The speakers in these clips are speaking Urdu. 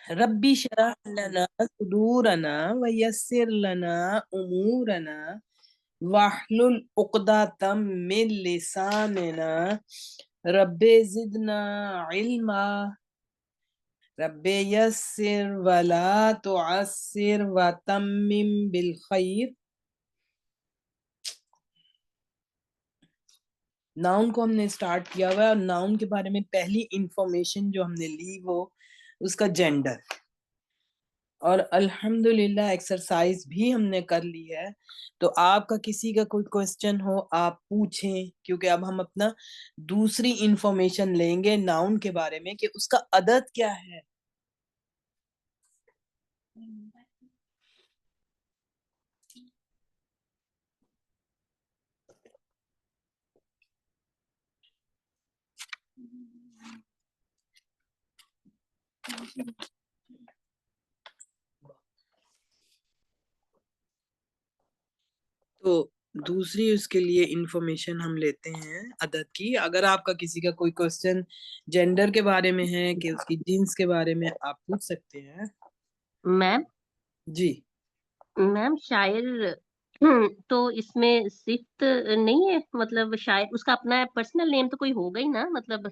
ربی شرح لنا صدورنا ویسر لنا امورنا واحلل عقدۃ من لساننا رب زدنا علما رب یسر ولا تعسر وتمم بالخیر. ناؤن کو ہم نے اسٹارٹ کیا ہوا ہے، اور ناؤن کے بارے میں پہلی انفارمیشن جو ہم نے لی وہ اس کا جینڈر، اور الحمدللہ ایکسرسائز بھی ہم نے کر لی ہے. تو آپ کا کسی کا کوئی کوسچن ہو آپ پوچھیں، کیونکہ اب ہم اپنا دوسری انفارمیشن لیں گے ناؤن کے بارے میں کہ اس کا عدد کیا ہے. تو دوسری اس کے لیے انفارمیشن ہم لیتے ہیں عدد کی. اگر آپ کا کسی کا کوئی کوسچن جینڈر کے بارے میں ہے کہ اس کی جنس کے بارے میں آپ پوچھ سکتے ہیں. میم جی میم شاعر تو اس میں صفت نہیں ہے، مطلب شاعر اس کا اپنا پرسنل نیم تو کوئی ہوگا ہی نا، مطلب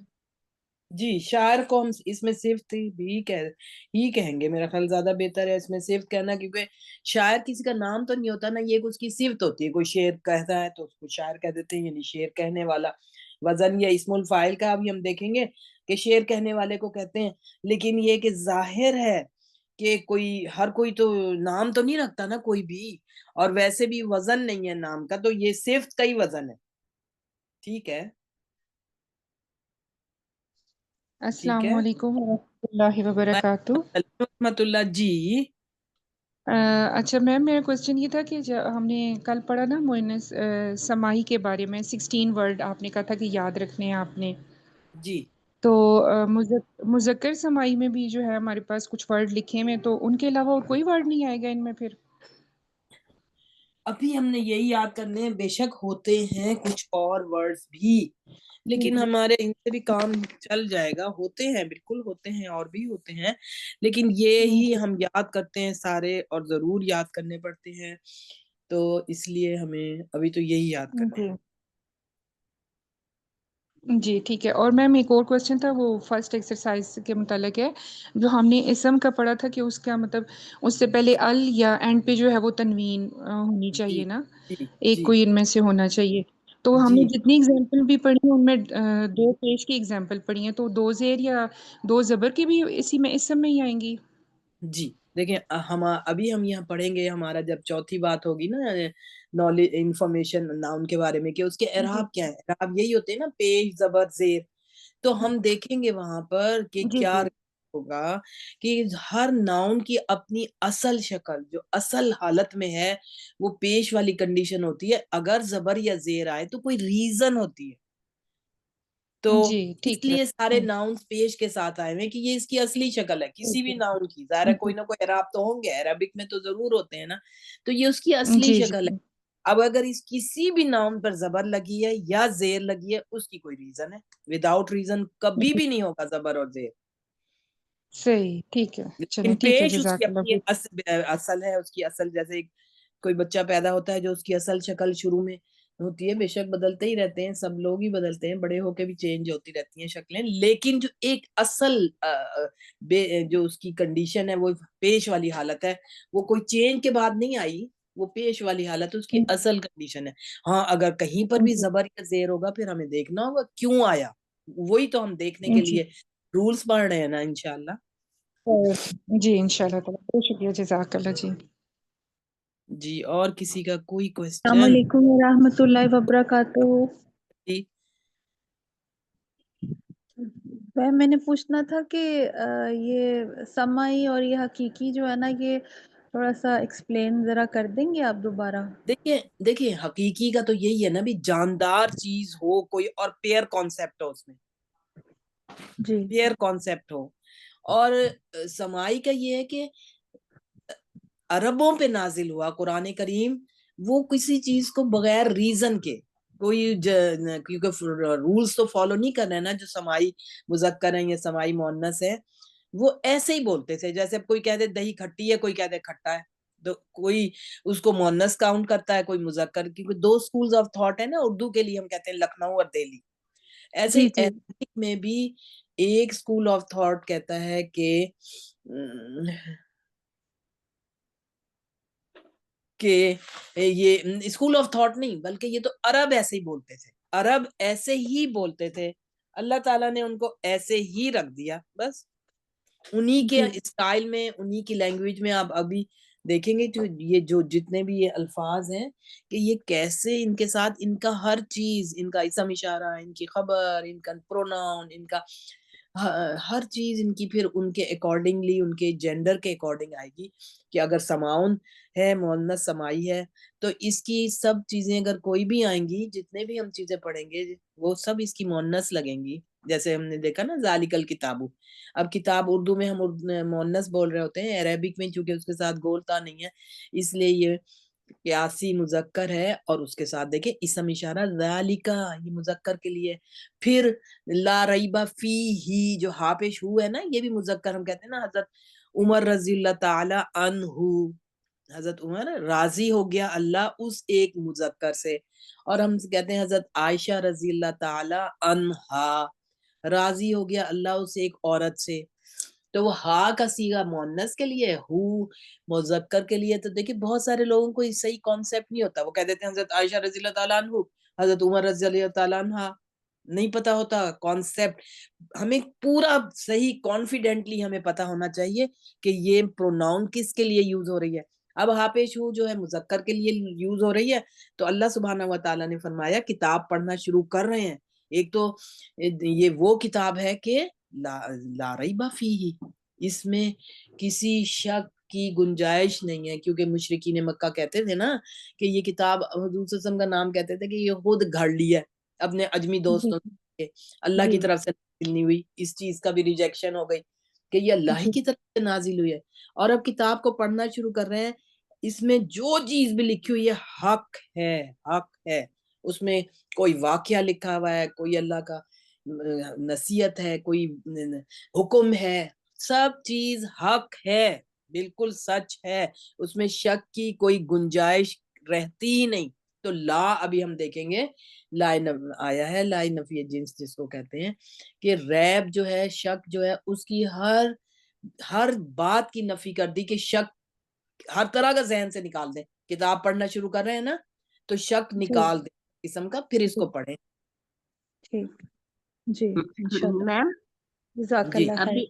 جی شاعر کو ہم اس میں صفت بھی کہیں گے. میرا خیال زیادہ بہتر ہے اس میں صفت کہنا، کیونکہ شاعر کسی کا نام تو نہیں ہوتا نا، یہ اس کی صفت ہوتی ہے. کوئی شعر کہتا ہے تو اس کو شاعر کہہ دیتے ہیں، یعنی شعر کہنے والا. وزن یا اسم الفاعل کا بھی ہم دیکھیں گے کہ شعر کہنے والے کو کہتے ہیں. لیکن یہ کہ ظاہر ہے کہ ہر کوئی تو نام تو نہیں رکھتا نا کوئی بھی، اور ویسے بھی وزن نہیں ہے نام کا، تو یہ صفت کا ہی وزن ہے. ٹھیک ہے ٹھیک السلام ہے. علیکم ورحمۃ اللہ وبرکاتہ. رحمت اللہ جی. اچھا میم، میرا کوشچن یہ تھا کہ ہم نے کل پڑھا نا مؤنث سماعی کے بارے میں 16 ورڈ آپ نے کہا تھا کہ یاد رکھنے ہیں آپ نے. جی تو مذکر سماعی میں بھی جو ہے ہمارے پاس کچھ ورڈ لکھے ہوئے، تو ان کے علاوہ اور کوئی ورڈ نہیں آئے گا ان میں پھر؟ ابھی ہم نے یہی یاد کرنے ہیں. بے شک ہوتے ہیں کچھ اور ورڈز بھی، لیکن ہمارے ان سے بھی کام چل جائے گا. ہوتے ہیں، بالکل ہوتے ہیں، اور بھی ہوتے ہیں، لیکن یہ ہی ہم یاد کرتے ہیں سارے، اور ضرور یاد کرنے پڑتے ہیں. تو اس لیے ہمیں ابھی تو یہی یاد کرنے ہیں. جی ٹھیک ہے. اور میم ایک اور کوشچن تھا، وہ فرسٹ ایکسرسائز کے متعلق ہے. جو ہم نے اسم کا پڑھا تھا کہ اس کا مطلب اس سے پہلے ال یا اینڈ پہ جو ہے وہ تنوین ہونی جی چاہیے نا، جی ایک جی کوئی ان میں سے ہونا چاہیے. تو ہم جی نے جتنی ایگزامپل بھی پڑھی ہیں ان میں 2 پیش کی ایگزامپل پڑھی ہیں، تو 2 زیر یا 2 زبر کی بھی اسی میں اسم میں ہی آئیں گی؟ جی دیکھیں، ابھی ہم یہاں پڑھیں گے، ہمارا جب چوتھی بات ہوگی نا نالج انفارمیشن ناؤن کے بارے میں کہ اس کے جی اعراب کیا ہے. اعراب یہی ہوتے ہیں نا، پیش زبر زیر. تو ہم دیکھیں گے وہاں پر کہ جی کیا جی ہوگا کہ ہر ناؤن کی اپنی اصل شکل جو اصل حالت میں ہے وہ پیش والی کنڈیشن ہوتی ہے. اگر زبر یا زیر آئے تو کوئی ریزن ہوتی ہے. تو جی اس ٹھیک ہے. لیے سارے ناؤنس پیش کے ساتھ آئے ہوئے کہ یہ اس کی اصلی شکل ہے کسی بھی ناؤن کی. ظاہر ہے کوئی نہ کوئی اعراب تو ہوں گے، عربک میں تو ضرور ہوتے ہیں نا. تو یہ اس کی اصلی جی شکل ہے. جی اب اگر اس کسی بھی ناؤن پر زبر لگی ہے یا زیر لگی ہے، اس کی کوئی ریزن ہے. وداؤٹ ریزن کبھی بھی نہیں ہوگا زبر اور زیر. صحیح ٹھیک ہے. لیکن چلیں ٹھیک ہے، پیش اس کی جزاک اپنی اللہ. اصل ہے. اس کی اصل جیسے کوئی بچہ پیدا ہوتا ہے جو اس کی اصل شکل شروع میں ہوتی ہے، بے شک بدلتے ہی رہتے ہیں، سب لوگ ہی بدلتے ہیں، بڑے ہو کے بھی چینج ہوتی رہتی ہیں شکلیں. لیکن جو ایک اصل جو اس کی کنڈیشن ہے وہ پیش والی حالت ہے، وہ کوئی چینج کے بعد نہیں آئی، وہ پیش والی حالت اس کی اصل کنڈیشن ہے. ہاں اگر کہیں پر بھی زبر یا زیر ہوگا پھر ہمیں دیکھنا ہوگا کیوں آیا. وہی تو ہم دیکھنے کے جی لیے رولز پڑھ رہے ہیں نا انشاءاللہ. جی انشاءاللہ تعالی، بہت شکریہ، جزاک اللہ. جی جی اور کسی کا کوئی السلام کوسچن؟ علیکم ورحمۃ اللہ وبرکاتہ. جی میں نے پوچھنا تھا کہ یہ سمائی اور یہ حقیقی جو ہے نا، یہ تھوڑا سا ایکسپلین ذرا کر دیں گے آپ دوبارہ؟ دیکھیں حقیقی کا تو یہی ہے نا بھی جاندار چیز ہو کوئی، اور پیئر کانسیپٹ ہو، اس میں جی پیئر کانسیپٹ ہو. اور سمائی کا یہ ہے کہ عربوں پہ نازل ہوا قرآن کریم، وہ کسی چیز کو بغیر ریزن کے کوئی کیونکہ رولز تو فالو نہیں کر رہے نا جو سمائی مذکر ہیں یا سمائی مؤنث ہے. وہ ایسے ہی بولتے تھے، جیسے اب کوئی کہہ دے دہی کھٹی ہے، کوئی کہہ دے کھٹا ہے، تو کوئی اس کو مؤنث کاؤنٹ کرتا ہے، کوئی مذکر، کیونکہ 2 اسکولز آف تھاٹ ہے نا اردو کے لیے، ہم کہتے ہیں لکھنؤ اور دہلی. ایسے ہی جی جی عربک میں بھی ایک اسکول آف تھاٹ کہتا ہے کہ یہ اسکول آف تھاٹ نہیں، بلکہ یہ تو عرب ایسے ہی بولتے تھے، عرب ایسے ہی بولتے تھے، اللہ تعالیٰ نے ان کو ایسے ہی رکھ دیا، بس انہی کے جی اسٹائل میں، انہی کی لینگویج میں. آپ ابھی دیکھیں گے یہ جو جتنے بھی یہ الفاظ ہیں کہ یہ کیسے ان کے ساتھ ان کا ہر چیز، ان کا اسم اشارہ، ان کی خبر، ان کا پروناؤن، ان کا ہر چیز ان کی پھر ان کے اکارڈنگلی، ان کے جینڈر کے اکارڈنگ آئے گی. کہ اگر سماؤن ہے، مؤنث سمائی ہے، تو اس کی سب چیزیں اگر کوئی بھی آئیں گی، جتنے بھی ہم چیزیں پڑھیں گے وہ سب اس کی مؤنث لگیں گی. جیسے ہم نے دیکھا نا ذالک الکتاب. اب کتاب اردو میں ہم مؤنث بول رہے ہوتے ہیں، عربک میں چونکہ اس کے ساتھ گولتا نہیں ہے، اس لیے یہ قیاسی مذکر ہے، اور اس کے ساتھ دیکھیں اسم اشارہ ذالکا، یہ مذکر کے لیے. پھر لا ریبہ فیہ، جو ہا پیش ہو ہے نا، یہ بھی مذکر. ہم کہتے ہیں نا حضرت عمر رضی اللہ تعالی عنہ، حضرت عمر راضی ہو گیا اللہ اس ایک مذکر سے. اور ہم کہتے ہیں حضرت عائشہ رضی اللہ تعالی عنہا، راضی ہو گیا اللہ اس ایک عورت سے. تو وہ ہا کا صیغہ مؤنث کے لیے، ہو مذکر کے لیے. تو دیکھیں بہت سارے لوگوں کو اس صحیح کانسیپٹ نہیں ہوتا، وہ کہہ دیتے ہیں حضرت عائشہ رضی اللہ تعالیٰ عنہ، حضرت عمر رضی اللہ تعالیٰ عنہ، نہیں پتا ہوتا کانسیپٹ. ہمیں پورا صحیح کانفیڈنٹلی ہمیں پتا ہونا چاہیے کہ یہ پروناؤن کس کے لیے یوز ہو رہی ہے. اب ہا پیش ہو جو ہے مذکر کے لیے یوز ہو رہی ہے، تو اللہ سبحانہ و تعالیٰ نے فرمایا کتاب پڑھنا شروع کر رہے ہیں. ایک تو یہ وہ کتاب ہے کہ لا ریبہ فیہ، اس میں کسی شک کی گنجائش نہیں ہے. کیونکہ مشرکین مکہ کہتے تھے نا کہ یہ کتاب، حضور صلی اللہ علیہ وسلم کا نام کہتے تھے کہ یہ خود گھڑ لی ہے اپنے اجمی جی دوستوں سے، اللہ کی جی طرف سے نازل نہیں ہوئی. اس چیز کا بھی ریجیکشن ہو گئی کہ یہ اللہ ہی جی کی طرف سے نازل ہوئی ہے. اور اب کتاب کو پڑھنا شروع کر رہے ہیں، اس میں جو چیز بھی لکھی ہوئی ہے حق ہے، حق ہے. اس میں کوئی واقعہ لکھا ہوا ہے، کوئی اللہ کا نصیحت ہے، کوئی حکم ہے، سب چیز حق ہے، بالکل سچ ہے. اس میں شک کی کوئی گنجائش رہتی ہی نہیں. تو لا ابھی ہم دیکھیں گے، لا آیا ہے لا نفی جنس جس کو کہتے ہیں، کہ ریب جو ہے، شک جو ہے، اس کی ہر بات کی نفی کر دی کہ شک ہر طرح کا ذہن سے نکال دیں. کتاب پڑھنا شروع کر رہے ہیں نا، تو شک جی نکال دیں قسم کا، پھر اس جی کو پڑھیں. ٹھیک جی انشاءاللہ میم جزاک جی اللہ خیر. ابھی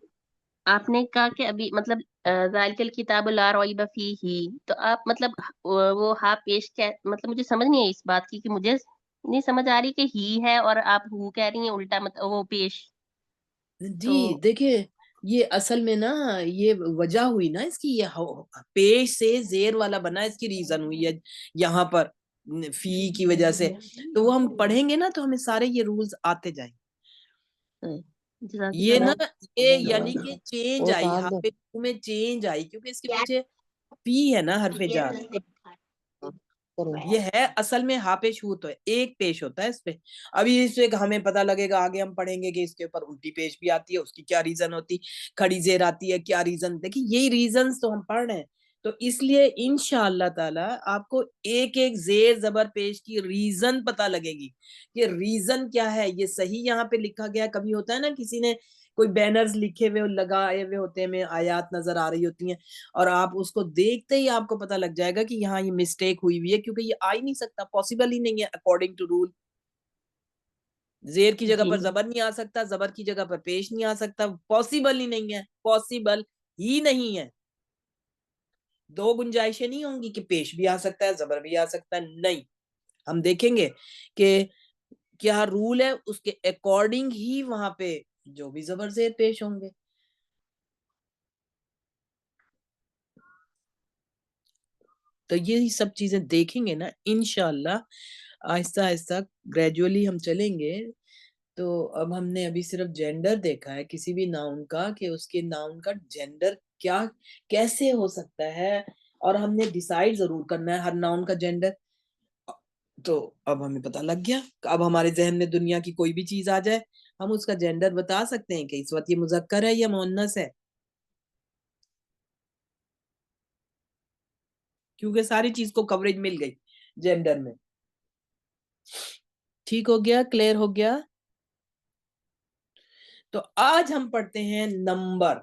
آپ نے کہا کہ ابھی مطلب ذالک الکتاب لا ریب فیہ، تو آپ مطلب وہ ہا پیش کیا مطلب؟ مجھے سمجھ نہیں آئی اس بات کی، کہ مجھے نہیں سمجھ آ رہی کہ ہی ہے اور آپ ہو کہہ رہی ہیں الٹا، مطلب وہ پیش. تو جی دیکھیں، یہ اصل میں نا یہ وجہ ہوئی نا اس کی، یہ پیش سے زیر والا بنا، اس کی ریزن ہوئی ہے یہاں پر فی کی وجہ سے. تو وہ ہم پڑھیں گے نا تو ہمیں سارے یہ رولز آتے جائیں. جزاک یہ نا اللہ یہ یعنی کہ چینج آئی، حافظ میں چینج آئی، کیونکہ اس کے پیچھے فی ہے نا حرف جار. یہ ہے اصل میں ہا پیش ہو تو ہے، ایک پیش ہوتا ہے اس پہ. ابھی اس سے ہمیں پتہ لگے گا، آگے ہم پڑھیں گے کہ اس کے اوپر الٹی پیش بھی آتی ہے، اس کی کیا ریزن ہوتی، کھڑی زیر آتی ہے، کیا ریزن. دیکھیں یہی ریزنز تو ہم پڑھ رہے ہیں. تو اس لیے انشاءاللہ تعالی آپ کو ایک ایک زیر زبر پیش کی ریزن پتہ لگے گی کہ ریزن کیا ہے. یہ صحیح یہاں پہ لکھا گیا. کبھی ہوتا ہے نا کسی نے کوئی بینرز لکھے ہوئے لگائے ہوئے ہوتے ہیں، آیات نظر آ رہی ہوتی ہیں، اور آپ اس کو دیکھتے ہی آپ کو پتہ لگ جائے گا کہ یہاں یہ مسٹیک ہوئی ہوئی ہے، کیونکہ یہ آ ہی نہیں سکتا، پاسبل ہی نہیں ہے اکارڈنگ ٹو رول. زیر کی جگہ جی پر زبر نہیں آ سکتا، زبر کی جگہ پر پیش نہیں آ سکتا، پاسبل ہی نہیں ہے، پاسبل ہی نہیں ہے. دو گنجائشیں نہیں ہوں گی کہ پیش بھی آ سکتا ہے، زبر بھی آ سکتا ہے، نہیں. ہم دیکھیں گے کہ کیا رول ہے، اس کے اکارڈنگ ہی وہاں پہ جو بھی زبر زیر پیش ہوں گے. تو یہ سب چیزیں دیکھیں گے نا انشاءاللہ، آہستہ آہستہ گریجولی ہم چلیں گے. تو اب ہم نے ابھی صرف جینڈر دیکھا ہے کسی بھی ناؤن کا، کہ اس کے ناؤن کا جینڈر کیا کیسے ہو سکتا ہے، اور ہم نے ڈیسائیڈ ضرور کرنا ہے ہر ناؤن کا جینڈر. تو اب ہمیں پتہ لگ گیا، اب ہمارے ذہن میں دنیا کی کوئی بھی چیز آ جائے، ہم اس کا جینڈر بتا سکتے ہیں کہ اس وقت یہ مذکر ہے یا مؤنث ہے. کیونکہ ساری چیز کو کوریج مل گئی جینڈر میں. ٹھیک ہو گیا, کلیئر ہو گیا. تو آج ہم پڑھتے ہیں نمبر,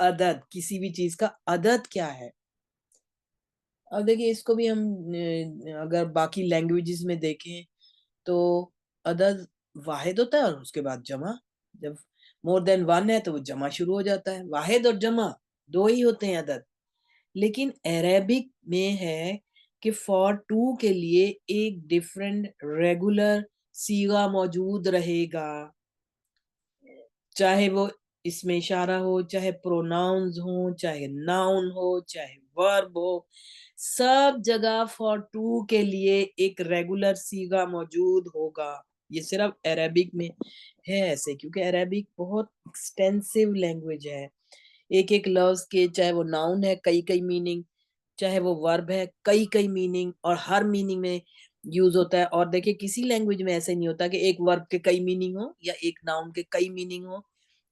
عدد, کسی بھی چیز کا عدد کیا ہے. اب دیکھیں اس کو بھی ہم اگر باقی لینگویجز میں دیکھیں تو عدد واحد ہوتا ہے اور اس کے بعد جمع. جب مور دین ون ہے تو وہ جمع شروع ہو جاتا ہے. واحد اور جمع دو ہی ہوتے ہیں عدد. لیکن عربک میں ہے کہ فار ٹو کے لیے ایک ڈیفرنٹ ریگولر صیغہ موجود رہے گا, چاہے وہ اس میں اشارہ ہو, چاہے پروناؤنز ہوں, چاہے ناؤن ہو, چاہے ورب ہو, سب جگہ فار ٹو کے لیے ایک ریگولر صیغہ موجود ہوگا. یہ صرف عربک میں ہے ایسے, کیونکہ عربک بہت ایکسٹینسو لینگویج ہے. ایک ایک لفظ کے, چاہے وہ ناؤن ہے کئی کئی میننگ, چاہے وہ ورب ہے کئی کئی میننگ, اور ہر میننگ میں یوز ہوتا ہے. اور دیکھیں کسی لینگویج میں ایسے نہیں ہوتا کہ ایک ورب کے کئی میننگ ہو یا ایک ناؤن کے کئی میننگ ہو.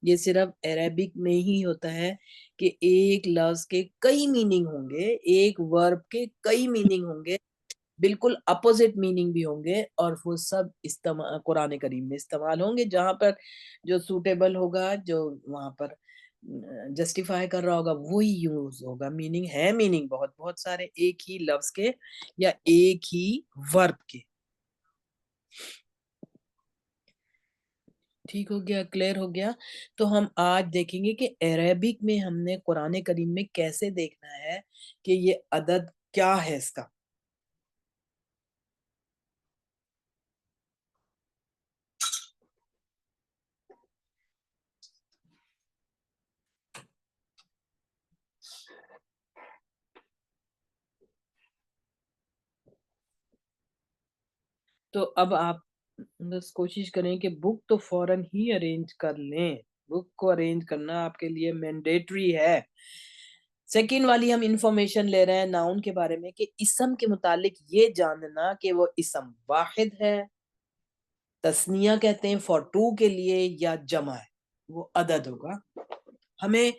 یہ صرف عربک میں ہی ہوتا ہے کہ ایک لفظ کے کئی میننگ ہوں گے, ایک ورب کے کئی میننگ ہوں گے, بالکل اپوزٹ میننگ بھی ہوں گے, اور وہ سب قرآن کریم میں استعمال ہوں گے. جہاں پر جو سوٹیبل ہوگا, جو وہاں پر جسٹیفائی کر رہا ہوگا وہی یوز ہوگا. میننگ ہے, میننگ بہت بہت سارے ایک ہی لفظ کے یا ایک ہی ورب کے. ٹھیک ہو گیا, کلیئر ہو گیا. تو ہم آج دیکھیں گے کہ عربک میں ہم نے قرآن کریم میں کیسے دیکھنا ہے کہ یہ عدد کیا ہے اس کا. تو اب آپ بس کوشش کریں کہ بک تو فوراً ہی ارینج کر لیں. بک کو ارینج کرنا آپ کے لیے مینڈیٹری ہے. سیکنڈ والی ہم انفارمیشن لے رہے ہیں ناؤن کے بارے میں, کہ اسم کے متعلق یہ جاننا کہ وہ اسم واحد ہے, تثنیہ کہتے ہیں فار ٹو کے لیے, یا جمع ہے, وہ عدد ہوگا. ہمیں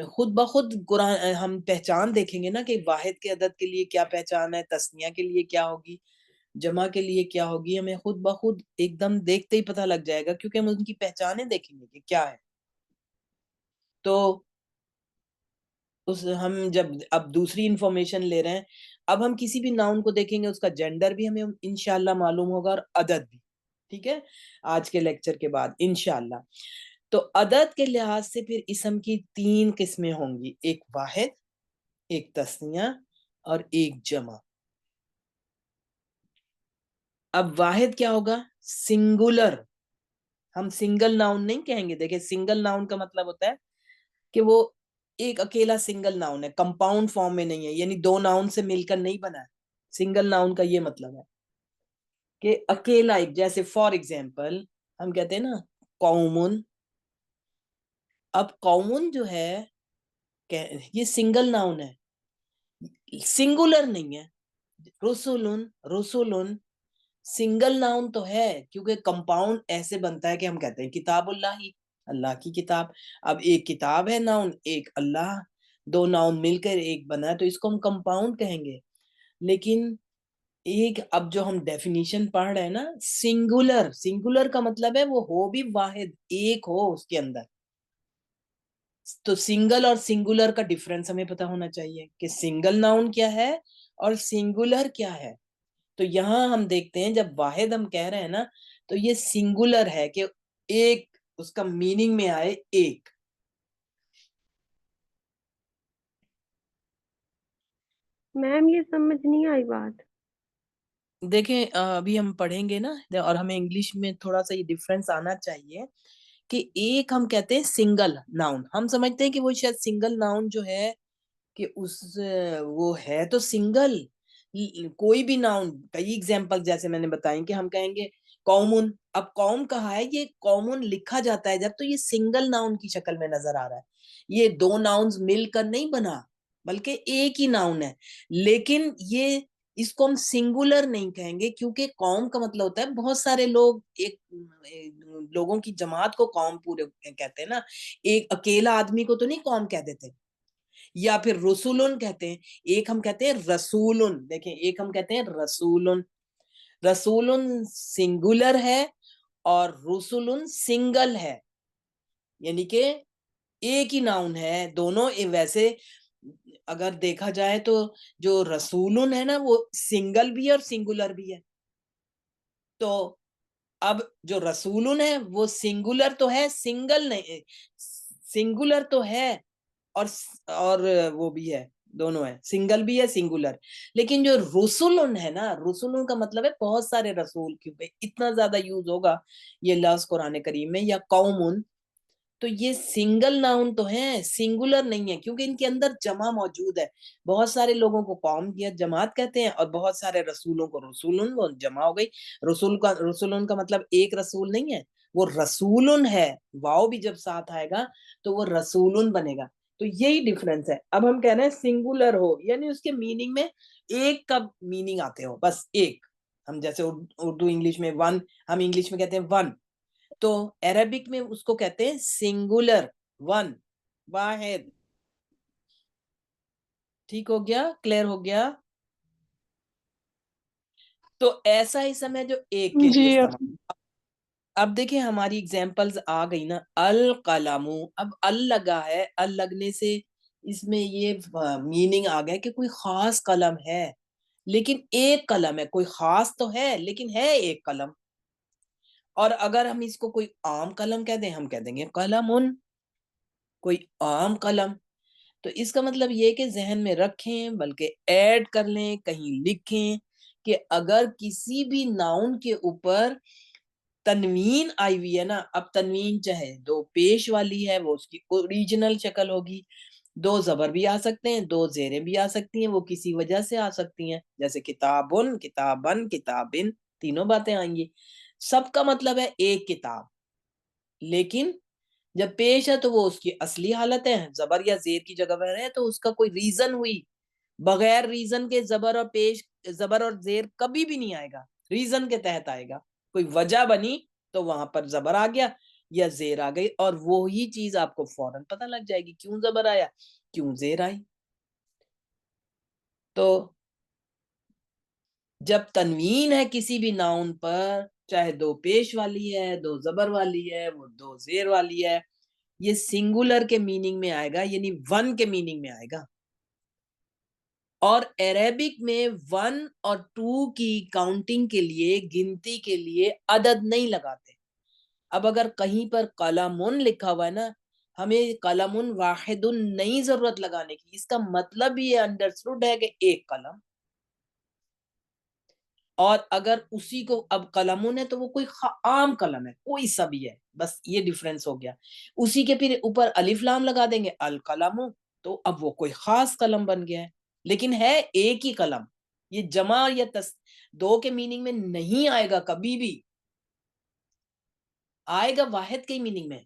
خود بخود قرآن ہم پہچان دیکھیں گے نا کہ واحد کے عدد کے لیے کیا پہچان ہے, تثنیہ کے لیے کیا ہوگی, جمع کے لیے کیا ہوگی. ہمیں خود بخود ایک دم دیکھتے ہی پتہ لگ جائے گا, کیونکہ ہم ان کی پہچانیں دیکھیں گے کہ کیا ہے. تو ہم جب اب دوسری انفارمیشن لے رہے ہیں, اب ہم کسی بھی ناؤن کو دیکھیں گے, اس کا جینڈر بھی ہمیں انشاءاللہ معلوم ہوگا اور عدد بھی. ٹھیک ہے, آج کے لیکچر کے بعد انشاءاللہ. تو عدد کے لحاظ سے پھر اسم کی تین قسمیں ہوں گی, ایک واحد, ایک تثنیہ, اور ایک جمع. اب واحد کیا ہوگا؟ سنگولر. ہم سنگل ناؤن نہیں کہیں گے. دیکھیں سنگل ناؤن کا مطلب ہوتا ہے کہ وہ ایک اکیلا سنگل ناؤن ہے, کمپاؤنڈ فارم میں نہیں ہے, یعنی دو ناؤن سے مل کر نہیں بنا ہے. سنگل ناؤن کا یہ مطلب ہے کہ اکیلا ایک, جیسے فار ایگزامپل ہم کہتے ہیں نا قومن. اب قومن جو ہے یہ سنگل ناؤن ہے, سنگولر نہیں ہے. رسولن, رسولن سنگل ناؤن تو ہے, کیونکہ کمپاؤنڈ ایسے بنتا ہے کہ ہم کہتے ہیں کتاب اللہ ہی, اللہ کی کتاب. اب ایک کتاب ہے ناؤن, ایک اللہ, دو ناؤن مل کر ایک بنا ہے, تو اس کو ہم کمپاؤنڈ کہیں گے. لیکن ایک اب جو ہم ڈیفینیشن پڑھ رہے ہیں نا, سنگولر, سنگولر کا مطلب ہے وہ ہو بھی واحد, ایک ہو اس کے اندر. تو سنگل اور سنگولر کا ڈیفرنس ہمیں پتہ ہونا چاہیے کہ سنگل ناؤن کیا ہے اور سنگولر کیا ہے. تو یہاں ہم دیکھتے ہیں جب واحد ہم کہہ رہے ہیں نا, تو یہ سنگولر ہے کہ ایک, اس کا میننگ میں آئے ایک. میم یہ سمجھ نہیں آئی بات. دیکھیں ابھی ہم پڑھیں گے نا, اور ہمیں انگلش میں تھوڑا سا یہ ڈیفرنس آنا چاہیے کہ ایک ہم کہتے ہیں سنگل ناؤن, ہم سمجھتے ہیں کہ وہ شاید سنگل ناؤن جو ہے کہ وہ ہے تو سنگل. کوئی بھی ناؤن, کئی ایگزامپل جیسے میں نے بتائیں کہ ہم کہیں گے قومن. اب قوم کہا ہے, یہ قومن لکھا جاتا ہے جب, تو یہ سنگل ناؤن کی شکل میں نظر آ رہا ہے. یہ دو ناؤنز مل کر نہیں بنا, بلکہ ایک ہی ناؤن ہے. لیکن یہ اس کو ہم سنگولر نہیں کہیں گے, کیونکہ قوم کا مطلب ہوتا ہے بہت سارے لوگ, ایک لوگوں کی جماعت کو قوم پورے کہتے ہیں نا. ایک اکیلا آدمی کو تو نہیں قوم کہہ دیتے. یا پھر رسولن کہتے ہیں. ایک ہم کہتے ہیں رسولن, دیکھیں ایک ہم کہتے ہیں رسولن. رسولن سنگولر ہے اور رسولن سنگل ہے, یعنی کہ ایک ہی ناؤن ہے دونوں. ویسے اگر دیکھا جائے تو جو رسولن ہے نا وہ سنگل بھی ہے اور سنگولر بھی ہے. تو اب جو رسولن ہے وہ سنگولر تو ہے, سنگل نہیں, سنگولر تو ہے اور وہ بھی ہے, دونوں ہے, سنگل بھی ہے سنگولر. لیکن جو رسولن ہے نا, رسولن کا مطلب ہے بہت سارے رسول, کیونکہ اتنا زیادہ یوز ہوگا یہ لفظ قرآن کریم میں. یا قومن, تو یہ سنگل ناؤن تو ہیں, سنگولر نہیں ہے, کیونکہ ان کے اندر جمع موجود ہے. بہت سارے لوگوں کو قوم یا جماعت کہتے ہیں, اور بہت سارے رسولوں کو رسولن, وہ جمع ہو گئی. رسولن کا مطلب ایک رسول نہیں ہے, وہ رسولن ہے. واؤ بھی جب ساتھ آئے گا تو وہ رسولن بنے گا. تو یہی ڈیفرنس ہے. اب ہم کہہ رہے ہیں سنگولر ہو, یعنی اس کے میننگ میں ایک کا میننگ آتے ہو, بس ایک. ہم جیسے اردو انگلش میں ون, ہم انگلش میں کہتے ہیں ون, تو عربک میں اس کو کہتے ہیں سنگولر, ون, واحد. ٹھیک ہو گیا, کلیئر ہو گیا. تو ایسا اسم ہے جو ایک کے لیے جی استعمال. اب دیکھیں ہماری اگزامپلز آ گئی نا. القلم, اب ال لگا ہے, ال لگنے سے اس میں یہ میننگ آ گیا کہ کوئی خاص قلم ہے, لیکن ایک قلم ہے. کوئی خاص تو ہے لیکن ہے ایک قلم. اور اگر ہم اس کو کوئی عام قلم کہہ دیں, ہم کہہ دیں گے قلمن, کوئی عام قلم. تو اس کا مطلب یہ کہ ذہن میں رکھیں, بلکہ ایڈ کر لیں, کہیں لکھیں کہ اگر کسی بھی ناؤن کے اوپر تنوین آئی ہوئی ہے نا, اب تنوین چاہے دو پیش والی ہے, وہ اس کی اوریجنل شکل ہوگی. دو زبر بھی آ سکتے ہیں, دو زیریں بھی آ سکتی ہیں, وہ کسی وجہ سے آ سکتی ہیں, جیسے کتابن, کتابن, کتابن, تینوں باتیں آئیں گی. سب کا مطلب ہے ایک کتاب. لیکن جب پیش ہے تو وہ اس کی اصلی حالت ہے, زبر یا زیر کی جگہ پر ہے, تو اس کا کوئی ریزن ہوئی. بغیر ریزن کے زبر اور پیش, زبر اور زیر کبھی بھی نہیں آئے گا, ریزن کے تحت آئے گا. کوئی وجہ بنی تو وہاں پر زبر آ گیا یا زیر آ گئی, اور وہی چیز آپ کو فوراً پتہ لگ جائے گی کیوں زبر آیا, کیوں زیر آئی. تو جب تنوین ہے کسی بھی ناؤن پر, چاہے دو پیش والی ہے, دو زبر والی ہے, وہ دو زیر والی ہے, یہ سنگولر کے میننگ میں آئے گا, یعنی ون کے میننگ میں آئے گا. اور عربک میں ون اور ٹو کی کاؤنٹنگ کے لیے, گنتی کے لیے عدد نہیں لگاتے. اب اگر کہیں پر قلمن لکھا ہوا ہے نا, ہمیں قلمن واحد نہیں ضرورت لگانے کی. اس کا مطلب یہ انڈرسٹوڈ ہے کہ ایک قلم. اور اگر اسی کو اب قلمن ہے تو وہ کوئی عام قلم ہے, کوئی سا بھی ہے, بس یہ ڈیفرنس ہو گیا. اسی کے پھر اوپر الف لام لگا دیں گے, القلم, تو اب وہ کوئی خاص قلم بن گیا ہے, لیکن ہے ایک ہی قلم. یہ جمع یا دو کے میننگ میں نہیں آئے گا کبھی بھی, آئے گا واحد کے میننگ میں.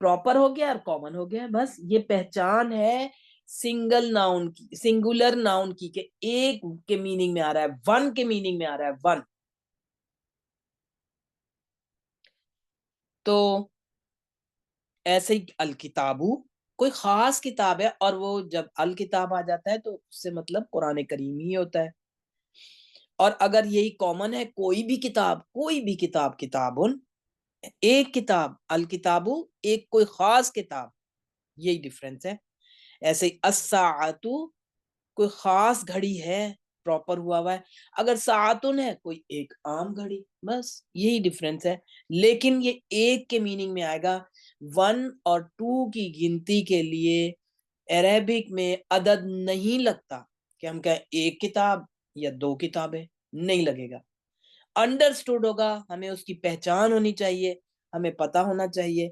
پراپر ہو گیا اور کامن ہو گیا. بس یہ پہچان ہے سنگل ناؤن کی, سنگولر ناؤن کی, کہ ایک کے میننگ میں آ رہا ہے, ون کے میننگ میں آ رہا ہے, ون. تو ایسے ہی الکتابو کوئی خاص کتاب ہے, اور وہ جب الکتاب آ جاتا ہے تو اس سے مطلب قرآن کریم ہی ہوتا ہے. اور اگر یہی کامن ہے, کوئی بھی کتاب, کوئی بھی کتاب, کتابن ایک کتاب, الکتابو ایک کوئی خاص کتاب, یہی ڈیفرنس ہے. ایسے ہی الساعتو کوئی خاص گھڑی ہے, پراپر ہوا ہوا ہے. اگر ساعتن ہے کوئی ایک عام گھڑی, بس یہی ڈیفرنس ہے. لیکن یہ ایک کے میننگ میں آئے گا. ون اور ٹو کی گنتی کے لیے عربک میں عدد نہیں لگتا کہ ہم کہیں ایک کتاب یا دو کتابیں, نہیں لگے گا. انڈرسٹوڈ ہوگا, ہمیں اس کی پہچان ہونی چاہیے, ہمیں پتا ہونا چاہیے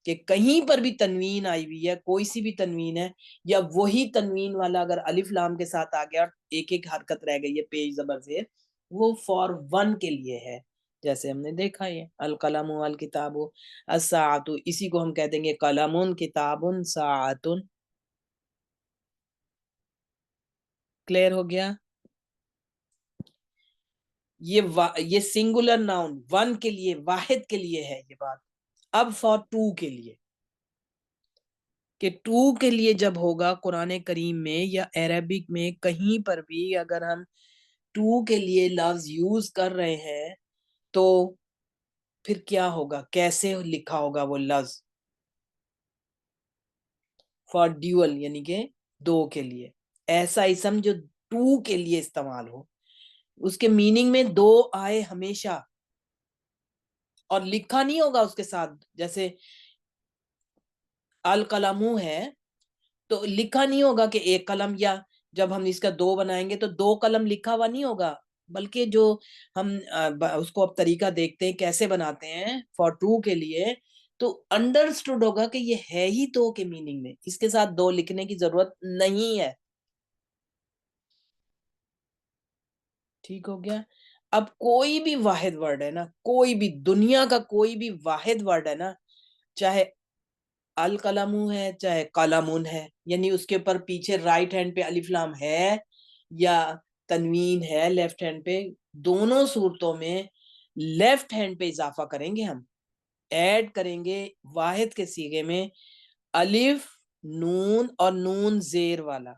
کہ کہیں پر بھی تنوین آئی ہوئی ہے, کوئی سی بھی تنوین ہے, یا وہی تنوین والا اگر الف لام کے ساتھ آ گیا, ایک ایک حرکت رہ گئی ہے پیش زبر زیر, وہ فار ون کے لیے ہے. جیسے ہم نے دیکھا یہ القلم الکتاب الساعۃ, اسی کو ہم کہہ دیں گے قلم کتاب ساعۃ. کلیئر ہو گیا. یہ سنگولر ناؤن ون کے لیے, واحد کے لیے ہے یہ بات. اب فار ٹو کے لیے, کہ ٹو کے لیے جب ہوگا قرآن کریم میں یا عربک میں کہیں پر بھی اگر ہم ٹو کے لیے لفظ یوز کر رہے ہیں تو پھر کیا ہوگا، کیسے لکھا ہوگا وہ لفظ؟ فار ڈیول یعنی کہ دو کے لیے، ایسا اسم جو ٹو کے لیے استعمال ہو، اس کے میننگ میں دو آئے ہمیشہ، اور لکھا نہیں ہوگا اس کے ساتھ. جیسے القلمو ہے تو لکھا نہیں ہوگا کہ ایک قلم، یا جب ہم اس کا دو بنائیں گے تو دو قلم لکھا ہوا نہیں ہوگا، بلکہ جو ہم اس کو اب طریقہ دیکھتے ہیں کیسے بناتے ہیں فار ٹو کے لیے، تو انڈرسٹوڈ ہوگا کہ یہ ہے ہی دو کے میننگ میں، اس کے ساتھ دو لکھنے کی ضرورت نہیں ہے. ٹھیک ہو گیا. اب کوئی بھی واحد ورڈ ہے نا، کوئی بھی دنیا کا کوئی بھی واحد ورڈ ہے نا، چاہے القلم ہے چاہے قلمون ہے، یعنی اس کے اوپر پیچھے رائٹ ہینڈ پہ الف لام ہے یا تنوین ہے لیفٹ ہینڈ پہ، دونوں صورتوں میں لیفٹ ہینڈ پہ اضافہ کریں گے، ہم ایڈ کریں گے واحد کے صیغے میں الف نون اور نون زیر والا.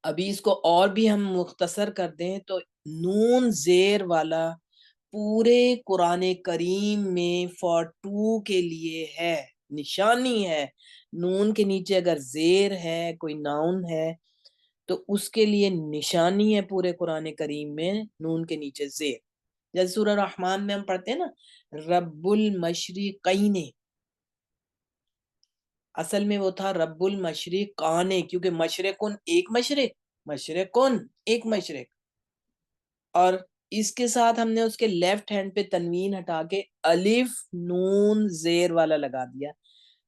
ابھی اس کو اور بھی ہم مختصر کر دیں تو نون زیر والا پورے قرآن کریم میں فار ٹو کے لیے ہے، نشانی ہے. نون کے نیچے اگر زیر ہے، کوئی ناؤن ہے تو اس کے لیے نشانی ہے پورے قرآن کریم میں نون کے نیچے زیر. جیسے سورہ رحمان میں ہم پڑھتے ہیں نا رب المشرقین، اصل میں وہ تھا رب المشرقان، کیونکہ مشرقن ایک مشرق، مشرقن ایک مشرق، اور اس کے ساتھ ہم نے اس کے لیفٹ ہینڈ پہ تنوین ہٹا کے الف نون زیر والا لگا دیا،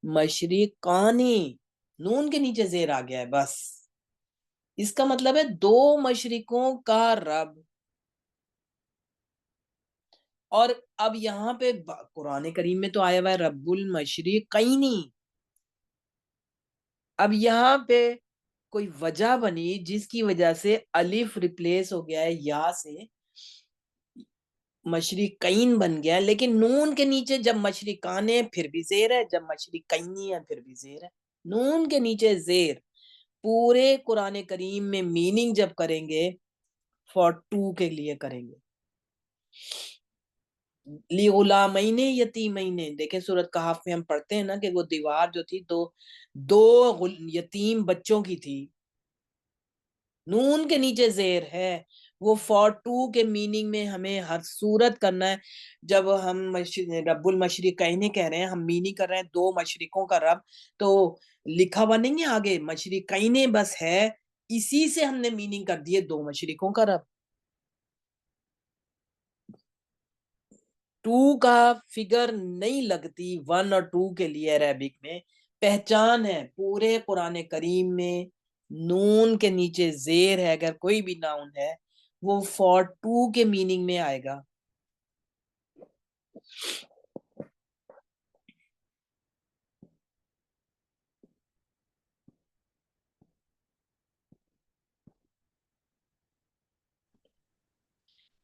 مشرقانی، نون کے نیچے زیر آ گیا ہے بس. اس کا مطلب ہے دو مشرقوں کا رب. اور اب یہاں پہ قرآن کریم میں تو آیا ہوا ہے رب المشرقین، اب یہاں پہ کوئی وجہ بنی جس کی وجہ سے الف ریپلیس ہو گیا ہے یا سے، مشرقین بن گیا، لیکن نون کے نیچے جب مشرقان ہے پھر بھی زیر ہے، جب مشرقین ہے پھر بھی زیر ہے، نون کے نیچے زیر. پورے قرآن کریم میں میننگ جب کریں گے فار ٹو کے لیے کریں گے. لی غلامین یتیمین، دیکھیں سورۃ کہف میں ہم پڑھتے ہیں نا کہ وہ دیوار جو تھی دو یتیم بچوں کی تھی، نون کے نیچے زیر ہے. وہ فار ٹو کے میننگ میں ہمیں ہر صورت کرنا ہے. جب ہم رب المشرقین کہہ رہے ہیں، ہم میننگ کر رہے ہیں دو مشرقوں کا رب، تو لکھا ہوا نہیں ہے آگے مشرقین بس ہے، اسی سے ہم نے میننگ کر دیے دو مشرقوں کا رب. ٹو کا فگر نہیں لگتی ون اور ٹو کے لیے عربک میں، پہچان ہے پورے قرآن کریم میں نون کے نیچے زیر ہے، اگر کوئی بھی ناؤن ہے وہ فار ٹو کے میننگ میں آئے گا.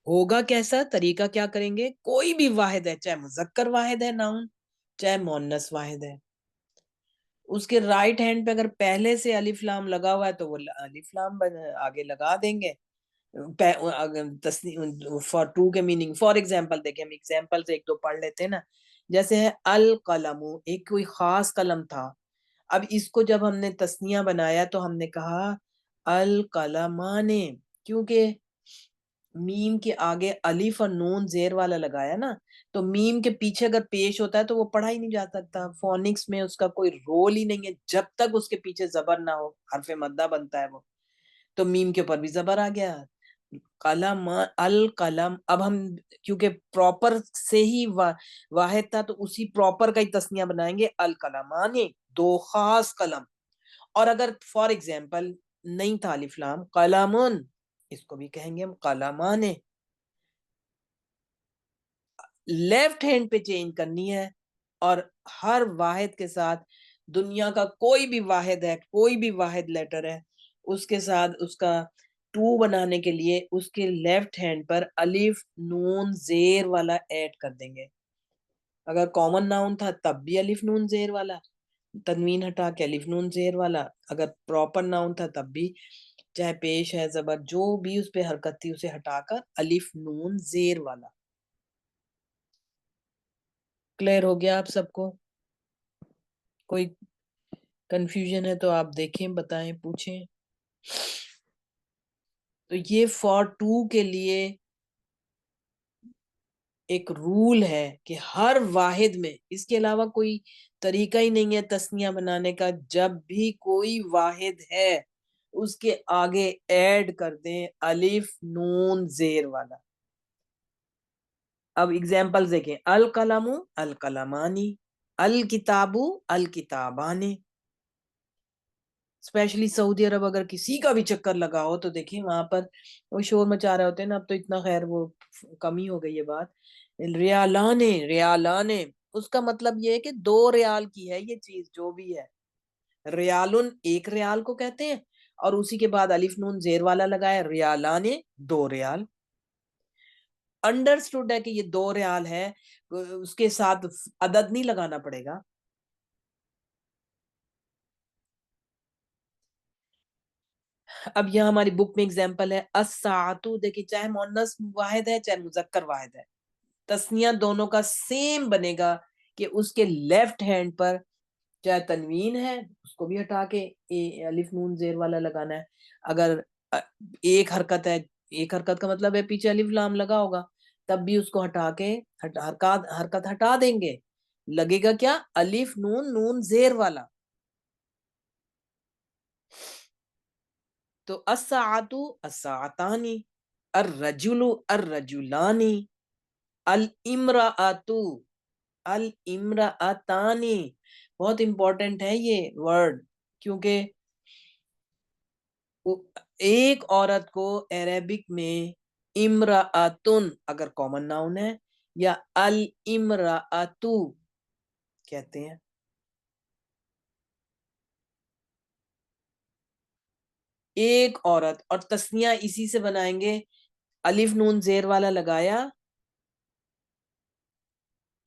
ہوگا کیسا، طریقہ کیا کریں گے، کوئی بھی واحد ہے، چاہے مذکر واحد ہے ناؤن چاہے مؤنث واحد ہے، اس کے رائٹ ہینڈ پہ اگر پہلے سے الف لام لگا ہوا ہے تو وہ الف لام آگے لگا دیں گے. فار ٹو کے میننگ فار ایگزامپل دیکھیں، ہم ایگزامپل سے ایک دو پڑھ لیتے ہیں نا. جیسے ہے القلم، ایک کوئی خاص قلم تھا، اب اس کو جب ہم نے تسنیہ بنایا تو ہم نے کہا القلمان، کیونکہ میم کے آگے الف اور نون زیر والا لگایا نا، تو میم کے پیچھے اگر پیش ہوتا ہے تو وہ پڑھا ہی نہیں جا سکتا، فونکس میں اس کا کوئی رول ہی نہیں ہے جب تک اس کے پیچھے زبر نہ ہو، حرف مدہ بنتا ہے وہ، تو میم کے اوپر بھی زبر آ گیا. قلم القلم، اب ہم کیونکہ پراپر سے ہی واحد تھا تو اسی پراپر کا ہی تسنیہ بنائیں گے القلمان، دو خاص قلم. اور اگر فار ایگزامپل نہیں تھا الف لام، قلمون، اس کو بھی کہیں گے ہم قلمان. لیفٹ ہینڈ پہ چینج کرنی ہے، اور ہر واحد کے ساتھ دنیا کا کوئی بھی واحد ہے، کوئی بھی واحد لیٹر ہے، اس کے ساتھ اس کا ٹو بنانے کے لیے اس کے لیفٹ ہینڈ پر الف نون زیر والا ایڈ کر دیں گے. اگر کامن ناؤن تھا تب بھی الف نون زیر والا، تنوین ہٹا کے الف نون زیر والا. اگر پراپر ناؤن تھا تب بھی چاہے پیش ہے زبر جو بھی اس پہ حرکت تھی اسے ہٹا کر الف نون زیر والا. کلیئر ہو گیا آپ سب کو؟ کوئی کنفیوژن ہے تو آپ دیکھیں، بتائیں، پوچھیں. تو یہ فار ٹو کے لیے ایک رول ہے کہ ہر واحد میں، اس کے علاوہ کوئی طریقہ ہی نہیں ہے تثنیہ بنانے کا، جب بھی کوئی واحد ہے اس کے آگے ایڈ کر دیں الف نون زیر والا. اب ایگزامپل دیکھیں، القلم القلمانی، الکتاب الکتابانی. اسپیشلی سعودی عرب اگر کسی کا بھی چکر لگا ہو تو دیکھیں وہاں پر وہ شور مچا رہے ہوتے ہیں نا. اب تو اتنا خیر وہ کمی ہو گئی ہے بات. ریالانے ریالانے، اس کا مطلب یہ ہے کہ 2 ریال کی ہے یہ چیز جو بھی ہے. ریالن 1 ریال کو کہتے ہیں، اور اسی کے بعد الف نون زیر والا لگایا، ریالانے 2 ریال. انڈرسٹوڈ ہے کہ یہ 2 ریال ہے، اس کے ساتھ عدد نہیں لگانا پڑے گا. اب یہاں ہماری بک میں اگزامپل ہے الساعتو، دیکھیں چاہے مؤنث واحد ہے چاہے مذکر واحد ہے، تسنیہ دونوں کا سیم بنے گا کہ اس کے لیفٹ ہینڈ پر چاہے تنوین ہے اس کو بھی ہٹا کے الف نون زیر والا لگانا ہے. اگر ایک حرکت ہے، ایک حرکت کا مطلب ہے پیچھے الف لام لگا ہوگا، تب بھی اس کو ہٹا کے حرکت ہٹا دیں گے، لگے گا کیا؟ الف نون نون زیر والا. تو الساعۃ الساعتانی، الرجل الرجلانی، الامرأۃ الامرأتانی. بہت امپورٹنٹ ہے یہ ورڈ، کیونکہ ایک عورت کو عربک میں امرأتن اگر کامن ناؤن ہے یا الامرأۃ کہتے ہیں. ایک عورت، اور تسنیہ اسی سے بنائیں گے، الف نون زیر والا لگایا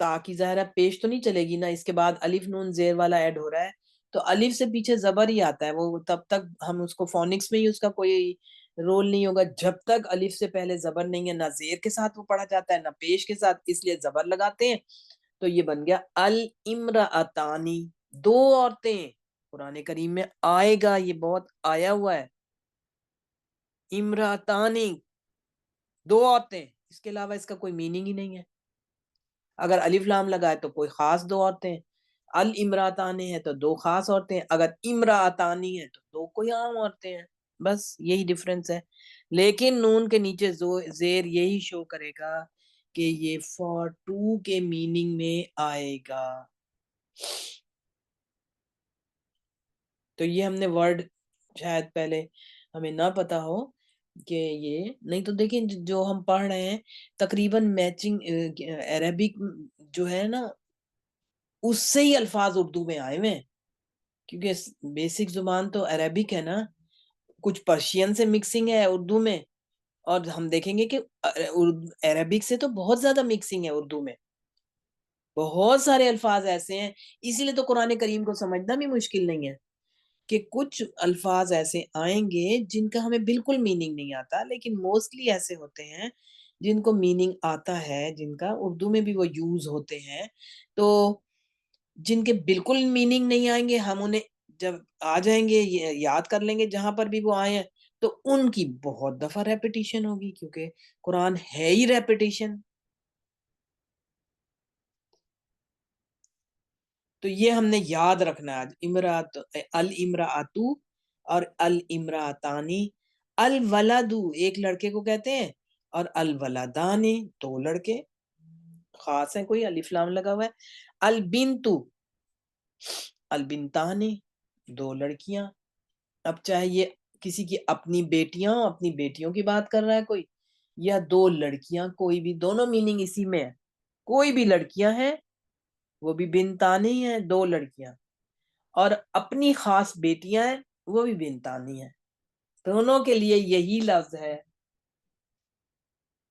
تاکہ ظاہرہ پیش تو نہیں چلے گی نا، اس کے بعد الف نون زیر والا ایڈ ہو رہا ہے تو الف سے پیچھے زبر ہی آتا ہے، وہ تب تک ہم اس کو فونکس میں ہی اس کا کوئی رول نہیں ہوگا جب تک الف سے پہلے زبر نہیں ہے، نہ زیر کے ساتھ وہ پڑھا جاتا ہے نہ پیش کے ساتھ، اس لیے زبر لگاتے ہیں. تو یہ بن گیا الامرأتانی، 2 عورتیں. قرآن کریم میں آئے گا، یہ بہت آیا ہوا ہے، امرأتانی 2 عورتیں، اس کے علاوہ اس کا کوئی میننگ ہی نہیں ہے. اگر الف لام لگائے تو کوئی خاص 2 عورتیں، الامراتانی ہے تو 2 خاص عورتیں، اگر امراتانی ہے تو 2 کوئی عام عورتیں ہیں. بس یہی ڈفرنس ہے. لیکن نون کے نیچے زیر یہی شو کرے گا کہ یہ فار ٹو کے میننگ میں آئے گا. تو یہ ہم نے ورڈ شاید پہلے ہمیں نہ پتا ہو کہ یہ نہیں، تو دیکھیں جو ہم پڑھ رہے ہیں تقریباً میچنگ عربک جو ہے نا اس سے ہی الفاظ اردو میں آئے ہوئے ہیں، کیونکہ بیسک زبان تو عربک ہے نا، کچھ پرشین سے مکسنگ ہے اردو میں، اور ہم دیکھیں گے کہ عربک سے تو بہت زیادہ مکسنگ ہے اردو میں، بہت سارے الفاظ ایسے ہیں. اسی لیے تو قرآن کریم کو سمجھنا بھی مشکل نہیں ہے کہ کچھ الفاظ ایسے آئیں گے جن کا ہمیں بالکل میننگ نہیں آتا، لیکن موسٹلی ایسے ہوتے ہیں جن کو میننگ آتا ہے، جن کا اردو میں بھی وہ یوز ہوتے ہیں. تو جن کے بالکل میننگ نہیں آئیں گے ہم انہیں جب آ جائیں گے یاد کر لیں گے جہاں پر بھی وہ آئے ہیں، تو ان کی بہت دفعہ ریپیٹیشن ہوگی، کیونکہ قرآن ہے ہی ریپیٹیشن. تو یہ ہم نے یاد رکھنا ہے آج، الامرأۃ اور الامرأتانی. الولد 1 لڑکے کو کہتے ہیں، اور الولدانی 2 لڑکے خاص ہیں، کوئی الف لام لگا ہوا ہے. البنت البنتانی 2 لڑکیاں. اب چاہے یہ کسی کی اپنی بیٹیاں اپنی بیٹیوں کی بات کر رہا ہے کوئی، یا 2 لڑکیاں، کوئی بھی، دونوں میننگ اسی میں ہے. کوئی بھی لڑکیاں ہیں وہ بھی بنتانی ہیں، 2 لڑکیاں، اور اپنی خاص بیٹیاں ہیں وہ بھی بنتانی ہیں. دونوں کے لیے یہی لفظ ہے.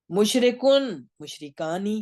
مشرکن مشرکانی،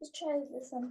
Let's try this one.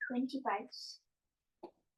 20 bites.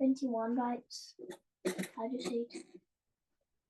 21 bites. I just ate.